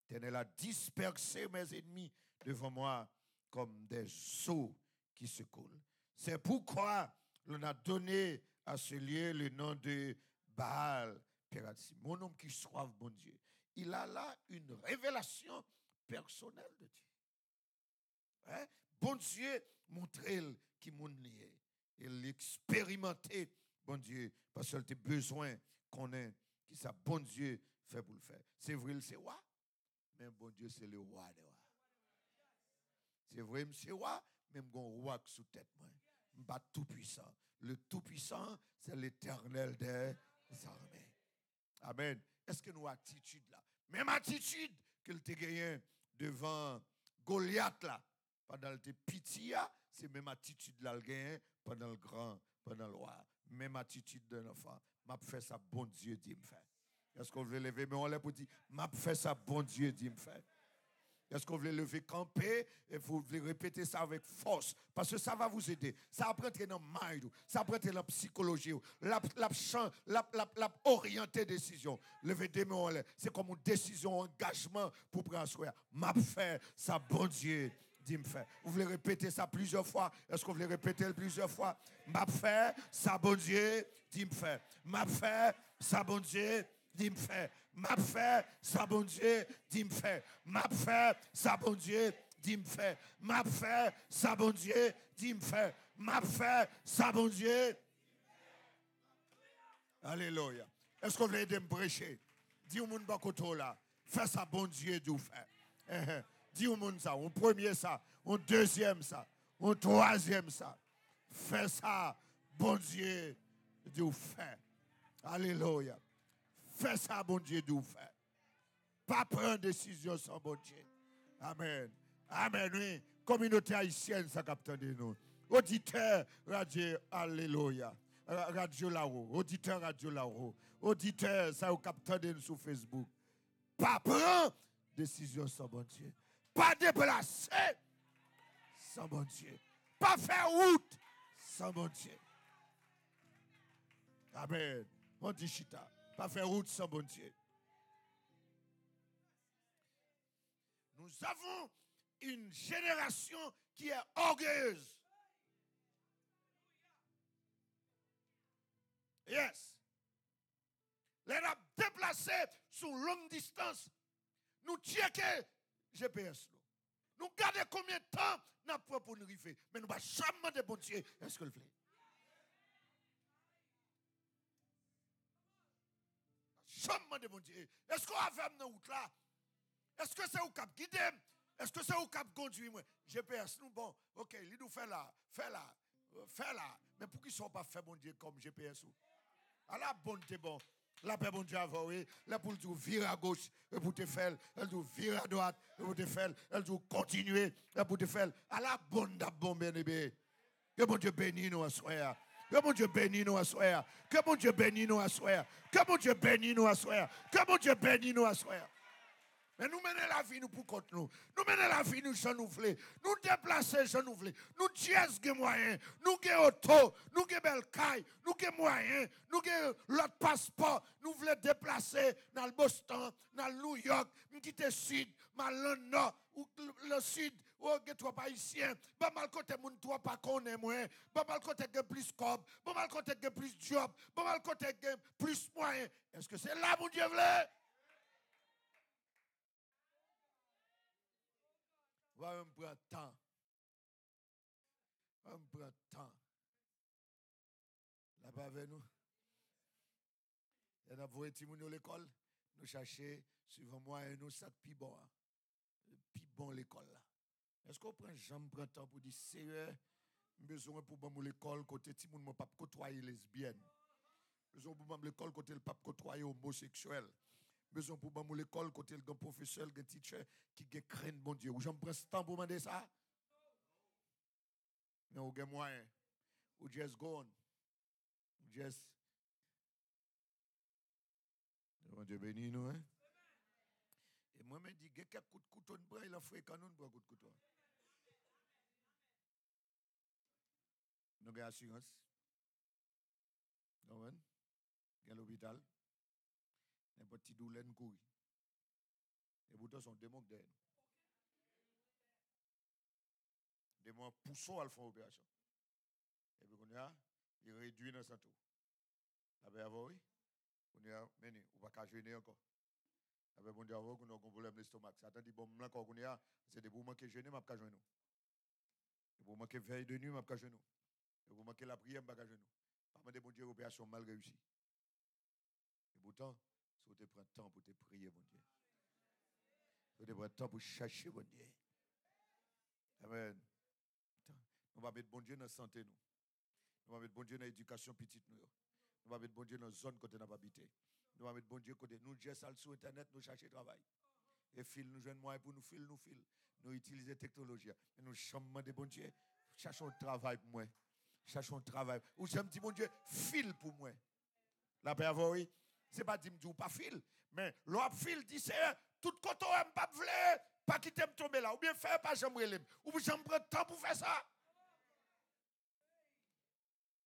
L'Éternel a dispersé mes ennemis devant moi, comme des eaux qui se coulent. C'est pourquoi l'on a donné à ce lieu le nom de Baal Pératsim. Mon homme qui soif, bon Dieu. Il a là une révélation personnelle de Dieu. Hein? Bon Dieu, montre-le qui m'en lié. Il l'expérimenté, bon Dieu, parce qu'il a besoin qu'on ait, qui ça, bon Dieu, fait pour le faire. C'est vrai, c'est roi, mais bon Dieu, c'est le roi des rois. C'est vrai, c'est roi, même un roi sous tête, moi. Pas tout puissant. Le tout puissant, c'est l'Éternel des armées. Amen. Est-ce que nous attitude là, même attitude qu'il t'a gagné devant Goliath là, pendant le petit, c'est même attitude là le gagné pendant le grand, pendant le roi. Même attitude d'un enfant. M'a fait ça, bon Dieu, dit me fait. Est-ce qu'on veut lever, mais on l'a pour dire, m'a fait ça, bon Dieu, dit me fait. Est-ce qu'on veut lever, camper, et vous voulez répéter ça avec force, parce que ça va vous aider. Ça va entrer dans le mind, ça va entrer dans la psychologie, la orienter décision. Lever des mains, c'est comme une décision, un engagement pour prendre soin. M'a fait ça, bon Dieu, dit me fait. Vous voulez répéter ça plusieurs fois? Est-ce qu'on veut répéter plusieurs fois? M'a fait ça, bon Dieu, dit me fait. M'a fait ça, bon Dieu, dit me fait, m'a fait, ça bon Dieu, dit me fait, m'a fait, ça bon Dieu, dit me fait, m'a fait, ça bon Dieu, dit me fait, m'a fait, ça bon Dieu. Alléluia. Est-ce qu'on veut aider me prêcher? Dis au monde bakoto là, fais ça bon Dieu, dit vous fait. Dis au monde ça, on premier ça, on deuxième ça, on troisième ça. Fais ça, bon Dieu, dit vous fait. Alléluia. Fais ça, bon Dieu, d'où faire. Pas prendre décision sans bon Dieu. Amen. Amen, oui. Communauté haïtienne, ça capte de nous. Auditeur, radio, alléluia. Radio là-haut. Auditeur, radio là-haut. Auditeur, ça vous capte de nous sur Facebook. Pas prendre décision sans bon Dieu. Pas déplacer sans bon Dieu. Pas faire route sans bon Dieu. Amen. On dit chita. Pas faire route sans bon Dieu. Nous avons une génération qui est orgueilleuse. Yes. Les rap déplacés sur longue distance. Nous checkons GPS. Nous gardons combien de temps nous prenons pour nous arriver. Mais nous ne pouvons jamais demander bon Dieu, est-ce que le fait? Jamais demander bon Dieu. Est-ce qu'on a fait dans route là? Est-ce que c'est au cap guidé? Est-ce que c'est au cap conduit? GPS, nous, bon, ok, il nous fait là. Mais pour qu'ils ne soient pas fait, bon Dieu, comme GPS? À la bonté, bon. La paix, bon Dieu, avant, oui. Là, pour te virer à gauche, et pour te faire. Elle te vire à droite, et pour te faire. Elle te continuer, et pour te faire. À la bonne, bon, bien aimé. Que bon Dieu bénisse nous à soir. Que bon Dieu bénisse nous à soir. Que bon Dieu bénisse nous à soir. Que bon Dieu bénisse nous à soir. Que bon Dieu bénisse nous à soir. Mais nous menons la vie nous pour contre nous. Nous menons la vie nous sans nous voulons. Nous déplacer sans nous voulons. Nous dièse des moyens. Nous avons auto. Nous avons belle caille. Nous avons moyens. Nous avons l'autre passeport. Nous voulons déplacer dans le Boston, dans le New York, nous quitter le sud, dans le nord, ou le sud, où il y a trois haïtiens. Pas mal côté moun toi pas connaît moins. Pas mal côté que plus cob. Pas mal côté que plus job. Pas mal côté que plus moyens. Est-ce que c'est là mon Dieu voulait? Va me prendre temps. Va me prendre temps. Là-bas avec nous. Et nous avons été à l'école. Nous cherchons, suivant moi, et nous, ça plus bon. Plus bon l'école là. Est-ce qu'on prend jamais prend temps pour dire, sérieux, besoin pour bon l'école, côté ti moun pas côtoyer lesbienne. Besoin pour bon l'école, côté le pape côtoyer homosexuel. Besoin pour bon l'école, côté le grand professeur, le grand teacher, qui craint bon Dieu. Ou j'en prends ce temps pour demander ça? Mais on a moyen. Ou just go on. Just. Bon Dieu béni nous, hein? Et moi, je me dis, il y a quelques coups de couteau, il a fait canon pour un coup de couteau. Nous avons assurance. Nous avons l'hôpital. N'importe qui douleur nous courir. Et pourtant, sont démons derrière nous. Démons poussons à le faire opération. Et puis, il réduit dans sa tour. Avec avant, oui. On a mené, on va pas jeûner encore. Avec bon Dieu, on a un problème d'estomac. Ça dit bon, encore qu'on a, c'est des pour manquer jeûner, m'a pas jeûner. Et pour manquer veille de nuit, m'a pas jeûner. Et pour manquer la prière, m'a pas jeûner. Pas mal de bon Dieu, opération mal réussie. Et pourtant, si vous te prends temps pour te prier, bon Dieu. Si vous te prends temps pour chercher, bon Dieu. Amen. Nous va mettre bon Dieu dans la santé, nous. Nous va mettre bon Dieu dans l'éducation petite, nous. Nous va mettre bon Dieu dans la zone côté nous pas habiter. Nous va mettre bon Dieu côté nous gère sur internet, nous chercher travail. Et fil nous joindre moyen pour nous fil. Nous utiliser la technologie. Et nous chamons de bon Dieu, cherchons travail pour moi. Cherchons travail. Ou j'aime dire bon Dieu, fil pour moi. La paix avant oui. C'est pas dire ou pas fil, mais l'autre fil dit c'est tout côté on pas vle, pas quitter me tomber là ou bien faire pas jambe relève. Ou j'aime prendre temps pour faire ça.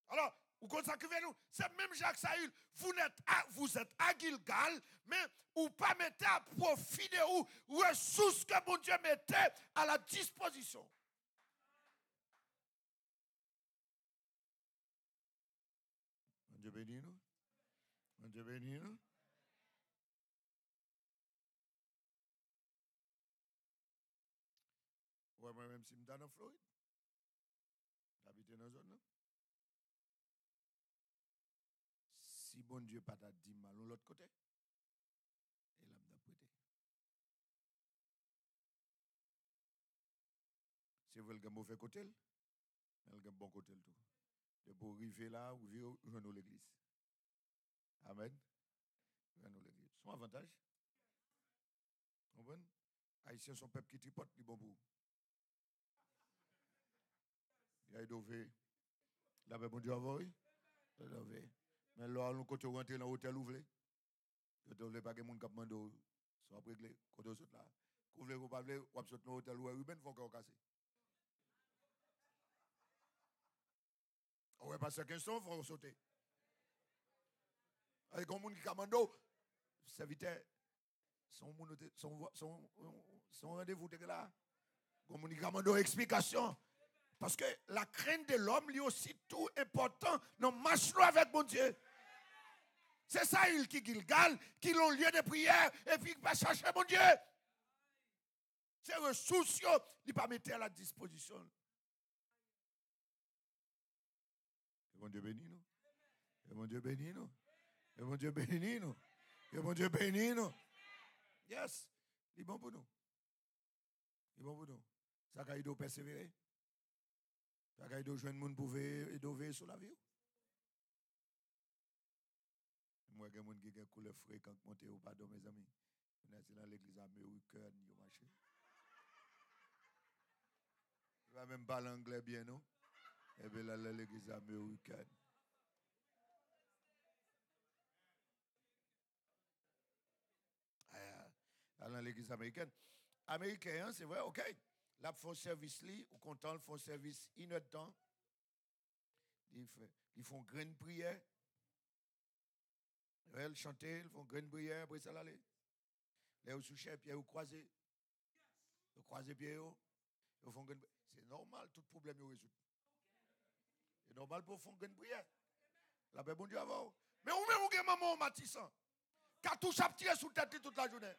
Alors ou consacrez nous, c'est même Jacques Saül, vous êtes à Gilgal, mais ou pas mettez à profit de ressources que mon Dieu mettait à la disposition. Mon Dieu bénit nous. Mon Dieu bénit nous. Ouais, moi-même, si je suis en Floride, j'habite dans la zone. Si bon Dieu pas t'a dit mal de l'autre côté, et là, je prêté. Si vous voulez le mauvais côté, mais le bon côté tout. De pour arriver là, vous venez l'église. Amen. Venez l'église. Son avantage. Vous comprenez? Haïtiens sont peuple qui tripote, les bon pour. Il y a d'ové. Là, bon Dieu, avant, oui. Mais là, nous, quand on rentre dans l'hôtel, vous voulez. Vous ne voulez pas que les gens qui demandent, soit réglés, quand vous êtes là. Vous voulez, vous ne voulez pas, vous êtes dans l'hôtel, vous ne font qu'en casser. Oui, parce que 15 ans, il faut sauter. Avec un monde qui commande, serviteur, son rendez-vous de là. Comme on dit, une explication. Parce que la crainte de l'homme, lui aussi, tout important. Non, marche-nous avec mon Dieu. C'est ça, il qui Gilgal, qui l'ont lieu de prière, et puis il va chercher mon Dieu. Ces ressources, il va mettre à la disposition. Et mon Dieu bénit nous. Et mon Dieu bénit nous. Et mon Dieu bénit nous. Et mon Dieu bénit nous. Yes. Il est bon pour nous. Il est bon pour nous. Ça a été persévérer. Ça a été jouer le monde pour veiller sur la vie. Moi, il y a des gens qui ont couleur frais quand monter au pardon, mes amis. C'est dans l'église américaine, ils ont marché. Je ne vais même pas l'anglais bien, non? Et bien là, l'église américaine. Dans l'église américaine. Américain, c'est vrai, ok. Là, ils font service, ou content, ils font service une heure de temps. Ils font grande prière. Ils chantent, ils font grande prière, après ça, l'aller. Là, ils sont sous pieds, ils croisent. Ils croisent pieds, ils font grande prière. C'est normal, tout problème est résolu. C'est normal pour faire grande prière. La paix, bon Dieu, avant. Mais où même, vous avez maman au matissant? Car tout ça tiré sous tête toute la journée.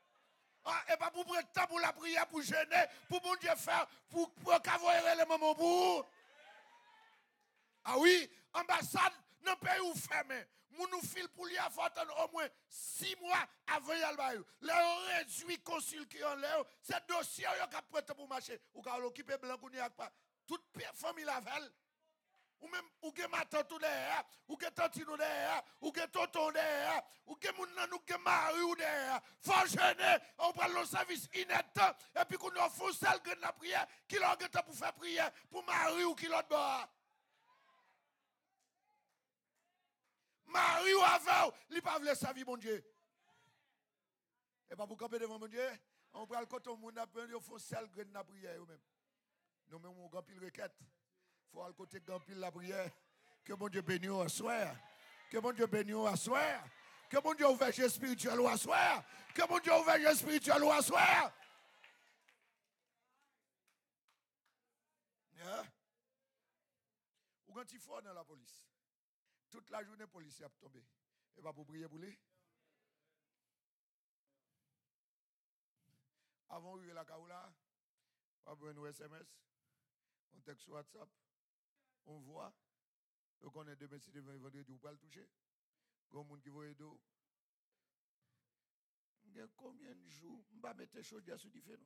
Ah, et pas pour prendre temps pour la prière, pour gêner, pour bon Dieu faire, pour qu'avoir les mamans pour. Ah oui, ambassade, dans le pays où fermé. Nous file pour lui attendre au moins 6 mois avant d'y les réduit consul qui ont l'air. C'est dossier qui a prêté pour marcher. Ou qui a occupé blanc, ou n'y a pas. Toute famille la veille. Ou même, ou que ma tante derrière, ou que tantino derrière, ou que tonton derrière, ou que mon nan ou que mari ou derrière. Faut gêner, on prend le service inepte, et puis qu'on a fait celle de la prière, qui l'a temps pour faire prière, pour mari ou qui l'autre bord. Mari ou avant, il pas voulu sa vie, mon Dieu. Et pas pour camper devant mon Dieu, on prend le côté au monde, on fait celle de la prière, même. Nous même on grand pile requête. Faut aller côté de la prière. Que mon Dieu bénisse au soir. Que mon Dieu bénisse au soir. Que mon Dieu ouvre les spirituel au soir. Que mon Dieu ouvre les spirituel au soir. Ou quand il faut dans la police. Toute la journée, la police a tombé. Et pas pour prier pour lui. Avant de la caoula, on va un SMS, on texte sur WhatsApp. On voit, on connaît demain si demain vendredi, on peut le toucher. Comme monde qui voit aider. Il y a combien de jours, on va mettre chaud sur du feu.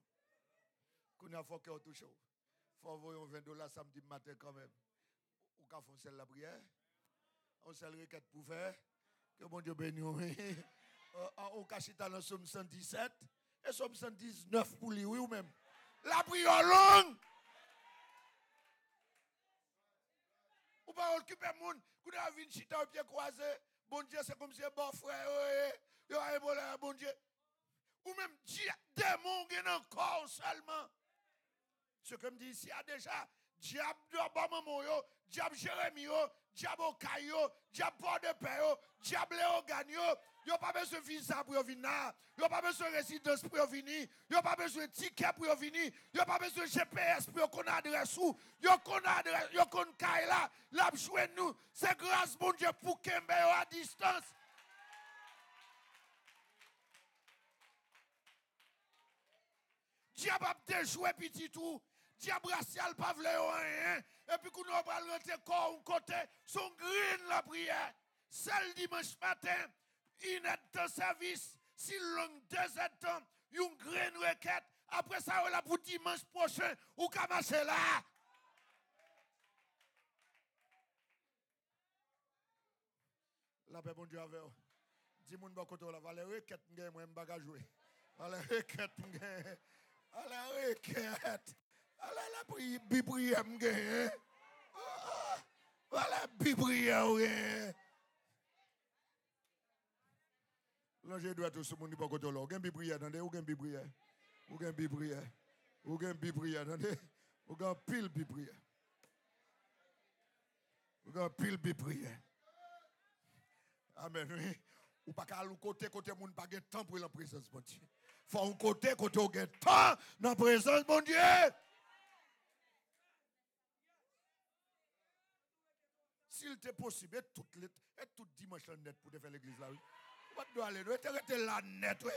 Qu'on a fait qu'on touche. Il faut envoyer $20 samedi matin quand même. Ou qu'on fasse la prière. On s'est requête pour faire. Que mon Dieu bénisse. On cache dans le Somme 117 et Somme 119 pour lui, oui ou même. La prière longue. Ou pas occuper le monde, qu'on a vu une chita au pied croisé, bon Dieu, c'est comme si un bon frère, il y a un bon Dieu. Ou même démon qui est encore seulement. Ce que me dit ici, il y a déjà diable de Obama, diable Jérémie, diable Okayo, diable Port de Paix, diable Léo Gagno. Il n'y a pas besoin de visa pour venir. Il n'y a pas besoin de résidence pour venir. Il n'y a pas besoin de ticket pour venir. Il n'y a pas besoin de GPS pour qu'on adresse où. Il y a qu'on adresse, il y a qu'on caille là. Là, jouer nous. C'est grâce, mon Dieu, pour Kembe à distance. Diable a déjoué petit tout. Diable racial pas vle rien. Et puis qu'on va rentrer corps un côté, son green la prière. Celle dimanche matin, une aide de service, si long 2 heures de temps, une green requête. Après ça, on la pour dimanche prochain, ou qu'à marcher là. La paix, bon Dieu, avec vous. Dis-moi, je vais aller requête, je vais me jouer. Allez, requête, allez, requête. Allez, la prière, m'gagne. Voilà, prière, là, je dois tout ce monde pas côté là. Ou gen prière, attendez, ou gen prière. Ou gen prière. Ou gen prière, attendez. Ou gen pile prière. Ou gen pile prière. Amen, oui. Ou pas qu'à côté monde pas de temps pour la présence, mon Dieu. faut un côté on gagne temps dans la présence de mon Dieu. S'il était possible, et tout dimanche net pour faire l'église là, oui. Vous doit aller, rester là net, oui.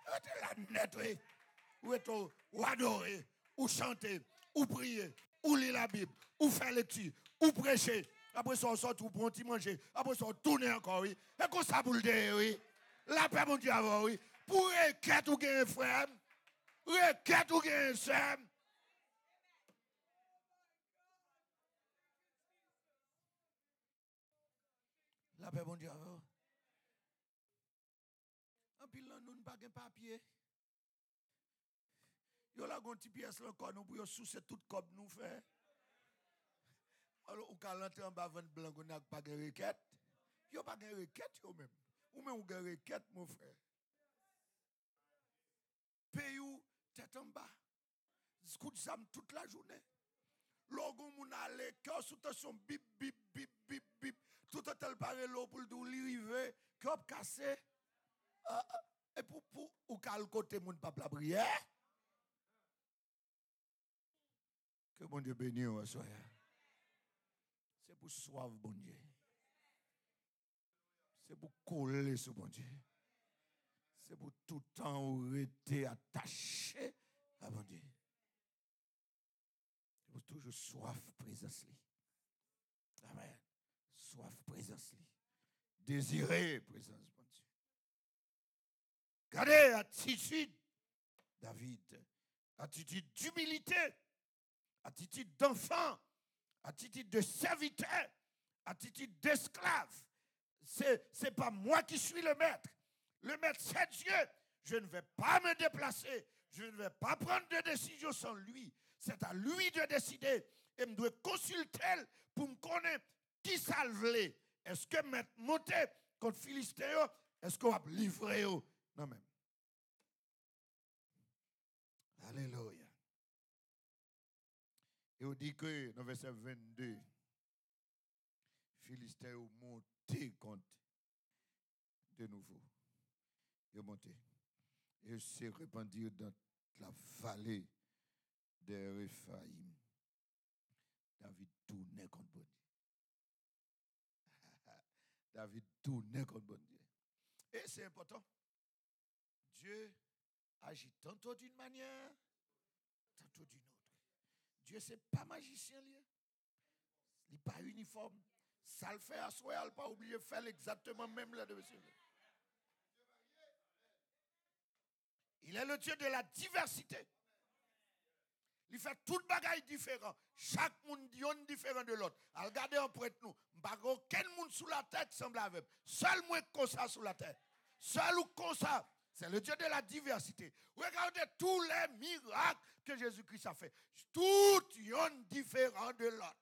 Rester là net, oui. Ou adorer, ou chanter, ou prier, ou lire la Bible, ou faire lecture, ou prêcher. Après ça, on sort, ou prendre manger. Après ça, on tourne encore, oui. Et qu'on ça pour le dire, oui. La paix, mon Dieu, avant, oui. Pour requête ou gagner frère. Requête ou gagner sœur. La paix, mon Dieu, avant. En pile, nous n'avons pas de papier. Yo la gon ti pièce encore nous pour sous tout comme nous fait. Alors ou ka rentrer en bas vendre blanc on a pas de requête. Yo pas de requête yo même. Ou même ou de requête mon frère. Paye ou tête en bas. Scout zam toute la journée. Logon moun aller cœur sous tension bip bip bip bip bip. Tout tel paré l'eau pour le river, cœur cassé. Et pour ou ka le côté moun pas la prière. Que bon Dieu bénisse, soyez. C'est pour soif, bon Dieu. C'est pour coller sur bon Dieu. C'est pour tout le temps rester attaché à bon Dieu. C'est pour toujours soif présence. Amen. Soif présence. Désirer présence, bon Dieu. Regardez attitude, David. Attitude d'humilité. Attitude d'enfant, attitude de serviteur, attitude d'esclave. C'est pas moi qui suis le maître. Le maître, c'est Dieu. Je ne vais pas me déplacer. Je ne vais pas prendre de décision sans lui. C'est à lui de décider. Et je dois consulter pour me connaître qui ça le voulait. Est-ce que maître monté contre Philistéen? Est-ce qu'on va livrer? Non, même. Alléluia. Et on dit que dans le verset 22, Philistin ont monté contre de nouveau. Ils ont monté. Et se répandirent dans la vallée de Réphaïm. David tournait contre bon Dieu. David tournait contre bon Dieu. Et c'est important. Dieu agit tantôt d'une manière, tantôt d'une autre. Dieu, ce n'est pas magicien. Il n'est pas uniforme. Ça le fait à soi, il n'a pas oublié de faire exactement même là de monsieur. Il est le Dieu de la diversité. Il fait tout le bagaille différent. Chaque monde est différent de l'autre. Regardez en prêtre nous. Aucun monde sous la tête semble avec. Seul moi comme ça sous la tête. Seul ou comme ça. C'est le Dieu de la diversité. Regardez tous les miracles que Jésus-Christ a fait. Tout est différent de l'autre.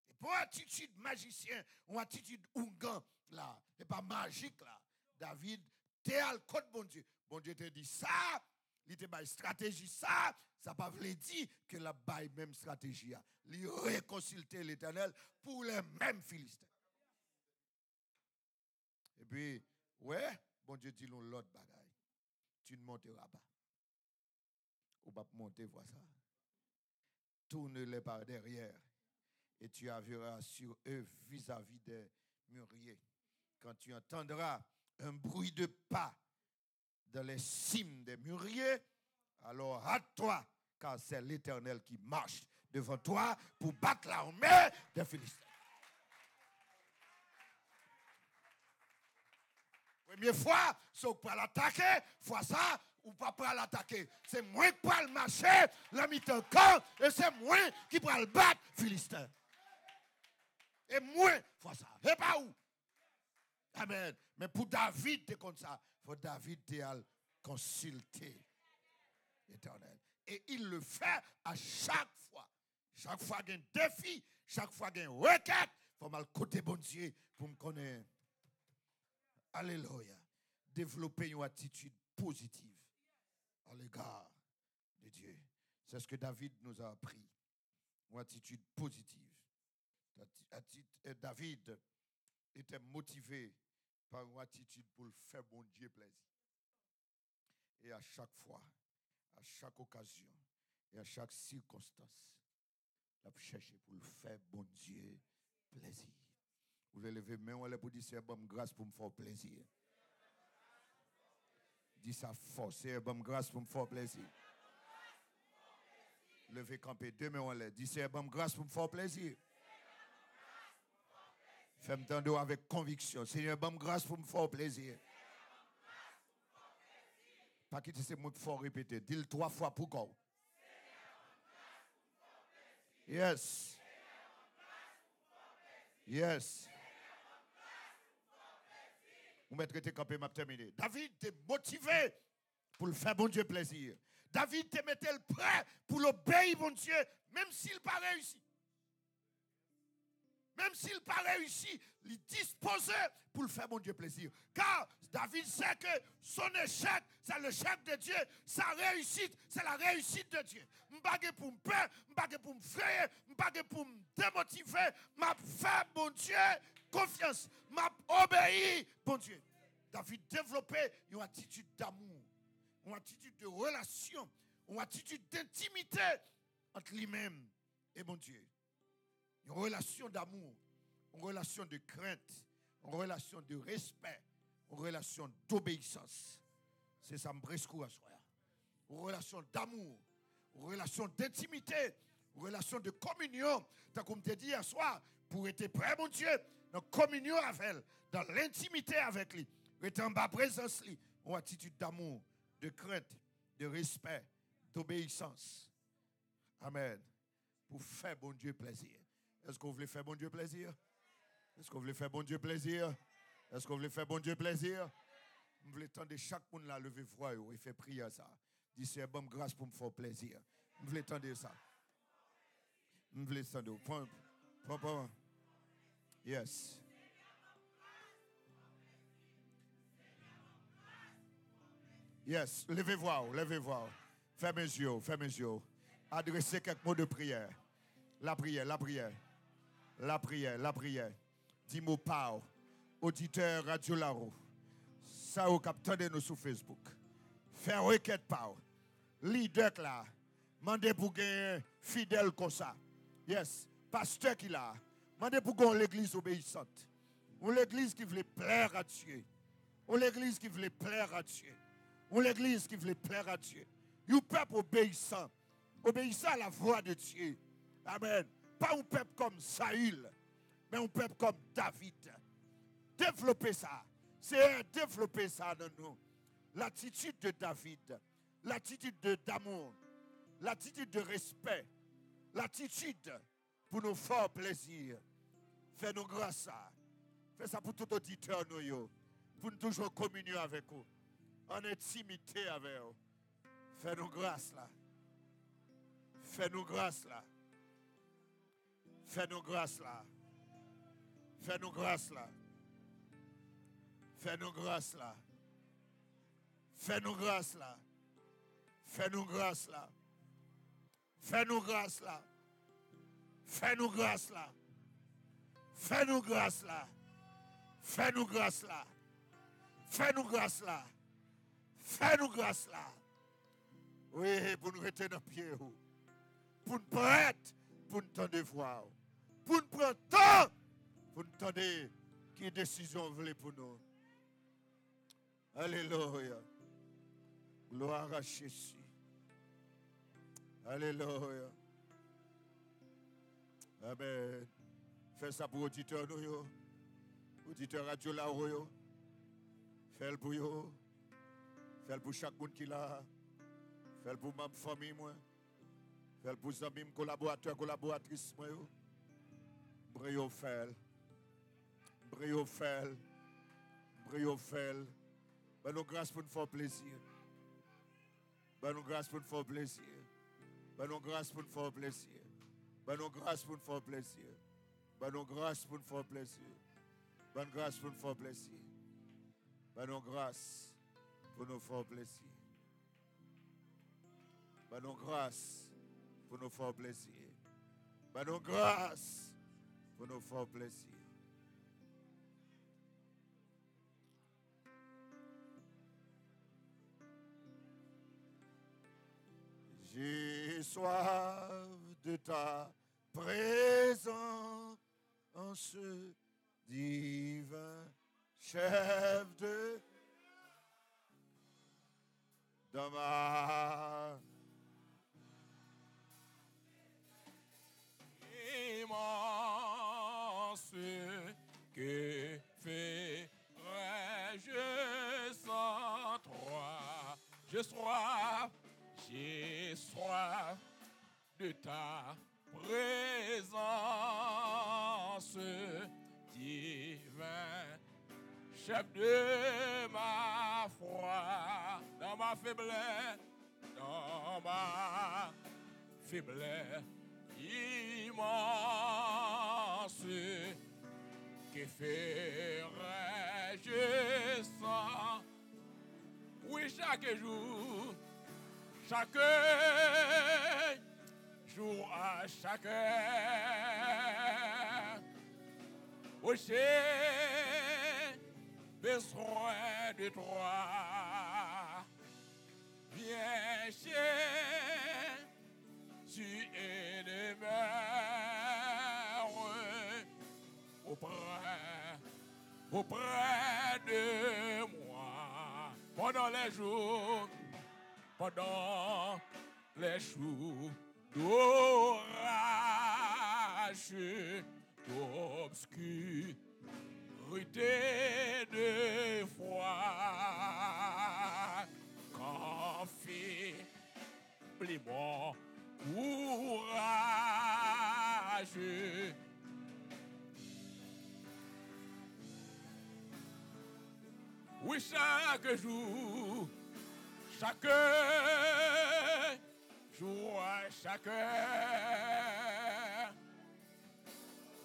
Et pour attitude magicien ou attitude ougan, là, et pas magique, là, David, t'es à le côté bon Dieu. Bon Dieu te dit ça, il te baille stratégie ça, ça pas veut dire que la baille même stratégie. Il réconcilier l'Éternel pour les mêmes Philistins. Et puis, ouais, bon Dieu dit l'autre bagaille. Tu ne monteras pas. Ou pas monter, vois ça. Tourne-les par derrière. Et tu aviras sur eux vis-à-vis des mûriers. Quand tu entendras un bruit de pas dans les cimes des mûriers, alors hâte-toi, car c'est l'Éternel qui marche devant toi pour battre l'armée des Philistins. Première fois, c'est pour l'attaquer, fois ça, ou pas pour l'attaquer. C'est moi qui peux le marcher, la mi-temps camp, et c'est moi qui peux le battre, Philistin. Et moi, fois ça. Et pas où? Amen. Mais pour David, c'est comme ça. Pour David, tu as consulté l'Éternel. Et il le fait à chaque fois. Chaque fois qu'il y a un défi, chaque fois qu'il y a une requête, il faut mal côté bon Dieu pour me connaître. Alléluia. Développer une attitude positive à l'égard de Dieu. C'est ce que David nous a appris. Une attitude positive. David était motivé par une attitude pour le faire bon Dieu plaisir. Et à chaque fois, à chaque occasion et à chaque circonstance, il a cherché pour le faire bon Dieu plaisir. Vous voulez lever main, on va pour dire c'est bonne grâce pour me faire plaisir. Dis ça fort, c'est bonne grâce pour me faire plaisir. Levez camper, deux mains en l'air. Dis c'est bonne grâce pour me faire plaisir. Fais-moi entendre avec conviction. Seigneur, bonne grâce pour me faire plaisir. Pas quitter ces mots fort répéter. Dis-le 3 fois pour quoi. Yes. Yes. Vous mettrez campé, m'a terminé. David était motivé pour le faire bon Dieu plaisir. David était mettait le prêt pour l'obéir bon Dieu, même s'il n'a pas réussi. Même s'il n'a pas réussi, il disposait pour le faire bon Dieu plaisir. Car David sait que son échec, c'est l'échec de Dieu. Sa réussite, c'est la réussite de Dieu. Je ne pas pour me perdre, je ne pas pour me frayer, je ne pas pour me démotiver. Je fais bon Dieu confiance. Je obéis bon Dieu. David développait une attitude d'amour, une attitude de relation, une attitude d'intimité entre lui-même et mon Dieu. Une relation d'amour, une relation de crainte, une relation de respect, une relation d'obéissance. C'est ça me brescou à soi. Une relation d'amour, une relation d'intimité, une relation de communion. Tant qu'on te dit hier soir, pour être prêt, mon Dieu, dans la communion avec elle, dans l'intimité avec lui, être en bas présence, lui, une attitude d'amour, de crainte, de respect, d'obéissance. Amen. Pour faire bon Dieu plaisir. Est-ce que vous voulez faire bon Dieu plaisir? Est-ce que vous voulez faire bon Dieu plaisir? Est-ce que vous voulez faire bon Dieu plaisir? Vous voulez tendre chaque monde là lever voix et faire prier ça. Dis c'est bonne grâce pour me faire plaisir. Vous voulez tendre ça? Vous voulez tendre? Point. Yes. Yes. Levez voix. Fermez les yeux. Adressez quelques mots de prière. La prière. Dis-moi pas, auditeur Radio Laro, ça au capteur de nous sur Facebook. Faire requête pas, leader là, mandez pour gagner fidèle comme ça. Yes, pasteur qui là, mandez pour gagner l'église obéissante. Ou l'église qui veut plaire à Dieu. Ou l'église qui veut plaire à Dieu. Ou l'église qui veut plaire à Dieu. Vous peuple obéissant à la voix de Dieu. Amen. Pas un peuple comme Saül, mais un peuple comme David. Développez ça. C'est développer ça dans nous. L'attitude de David, l'attitude d'amour, l'attitude de respect, l'attitude pour nous faire plaisir. Fais-nous grâce à. Fais ça pour tout auditeur, nous, pour nous toujours communier avec vous, en intimité avec vous. Fais-nous grâce là. Fais-nous grâce là. Fais-nous grâce là. Fais-nous grâce là. Fais-nous grâce là. Fais-nous grâce là. Fais-nous grâce là. Fais-nous grâce là. Fais-nous grâce là. Fais-nous grâce là. Fais-nous grâce là. Fais-nous grâce là. Fais-nous grâce là. Oui, pour nous rester dans pied. Pour nous prêter, pour nous tendre voir. Pour nous prendre temps, pour nous tendre quelle décision vous voulez pour nous. Alléluia. Gloire à Jésus. Alléluia. Amen. Fais ça pour auditeurs nous. Auditeurs Radio Laro. Fais-le pour vous. Fais-le pour chaque monde qui l'a. Fais-le pour ma famille, moi. Fais-le pour mes amis, collaborateurs, collaboratrices, moi. Brio fel. Ben nous grâce pour nous faire plaisir. Ben nous grâce pour nous faire plaisir. Ben nous grâce pour nous faire plaisir. Ben nous grâce pour nous faire plaisir. Ben nous grâce pour nous faire plaisir. Ben grâce pour nous faire plaisir. Ben nous grâce pour nous faire plaisir. Ben nous grâce pour nous faire plaisir. Ben nous grâce pour nous faire plaisir. soif de ta présence, divin chef de ma immense, que ferais-je sans toi? J'ai soif de ta présence, divin chef de ma foi, dans ma faiblesse, immense, que ferais-je sans? Oui, chaque jour à chaque heure, oh, j'ai besoin de toi. Viens chez, tu es demeure auprès de moi pendant les jours d'orage, d'obscurité, de froid, confie mon courage. Oui, chaque jour, chaque heure,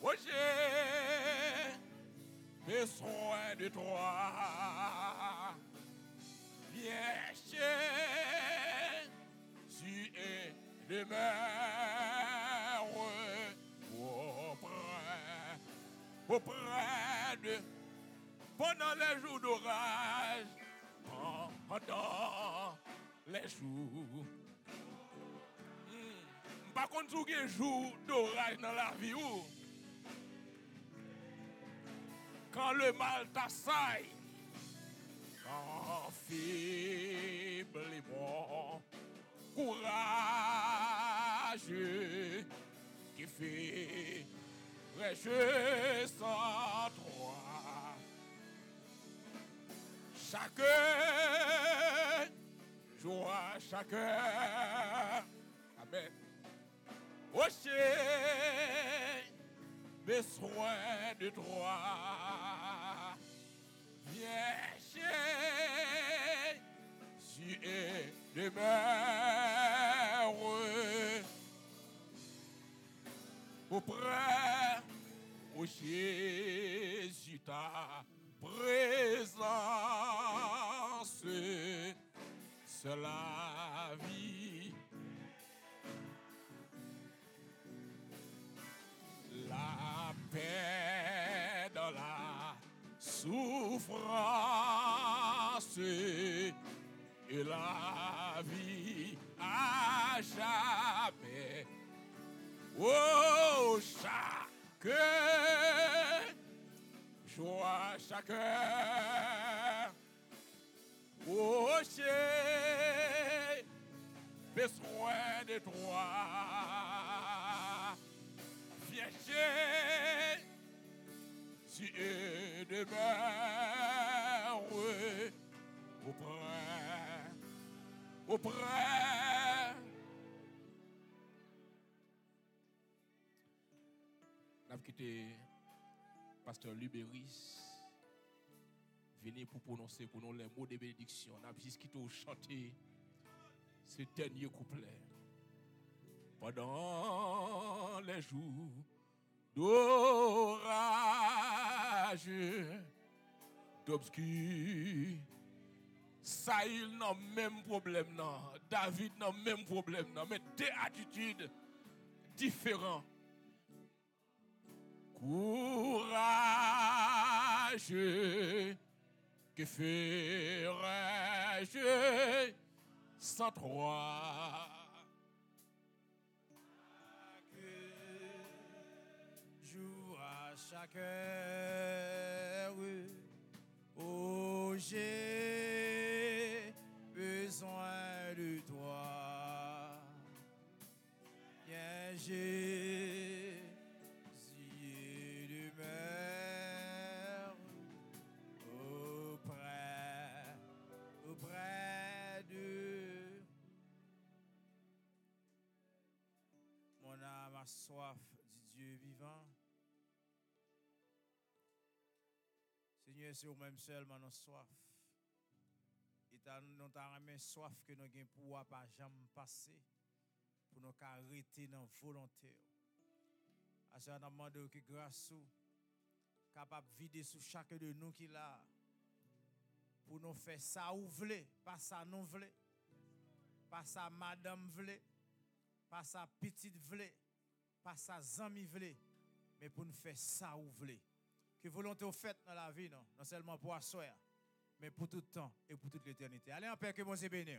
oh, j'ai besoin de toi. Viens chez, tu es demeure auprès de, pendant les jours d'orage, pendant les jours. Par contre, il y a des jours d'orage dans la vie. Quand le mal t'assaille, quand faiblement courageux qui fait je sans toi. Chaque joie, chaque heure, amen. Oh, j'ai besoin de toi. Viens chez, tu es demeure auprès, oh Jésus, ta présence, c'est la vie. La paix dans la souffrance et la vie à jamais. Oh, chaque joie, chaque heure, oh, j'ai besoin de toi. Viens chez, tu es demeure auprès. Nous avons quitté Pasteur Libéris. Venez pour prononcer pour nous les mots de bénédiction. Nous avons juste quitté chanter ce dernier couplet. Pendant les jours d'orage, d'obscur, Saïl n'a même problème, non. David n'a même problème, non. Mais des attitudes différentes. Courage, que ferais-je sans toi? chaque heure. Oh, j'ai besoin de toi. Viens, Jésus de mer, auprès de mon âme a soif du Dieu vivant. Seigneur, c'est vous-même seulement nos soif. Et nous avons soif que nous avons pour pas jamais passer, pour nous arrêter dans la volonté. À ce moment nous demandons que grâce à capable de vider sur chacun de nous qui là, pour nous faire ça ou voulez, pas ça nous voulons, pas ça madame voulez, pas ça petite voulez, pas ça zami voulez, mais pour nous faire ça ou voulez. Que volonté au fait dans la vie, non seulement pour asseoir, mais pour tout le temps et pour toute l'éternité. Allez en paix, que mon Dieu bénisse.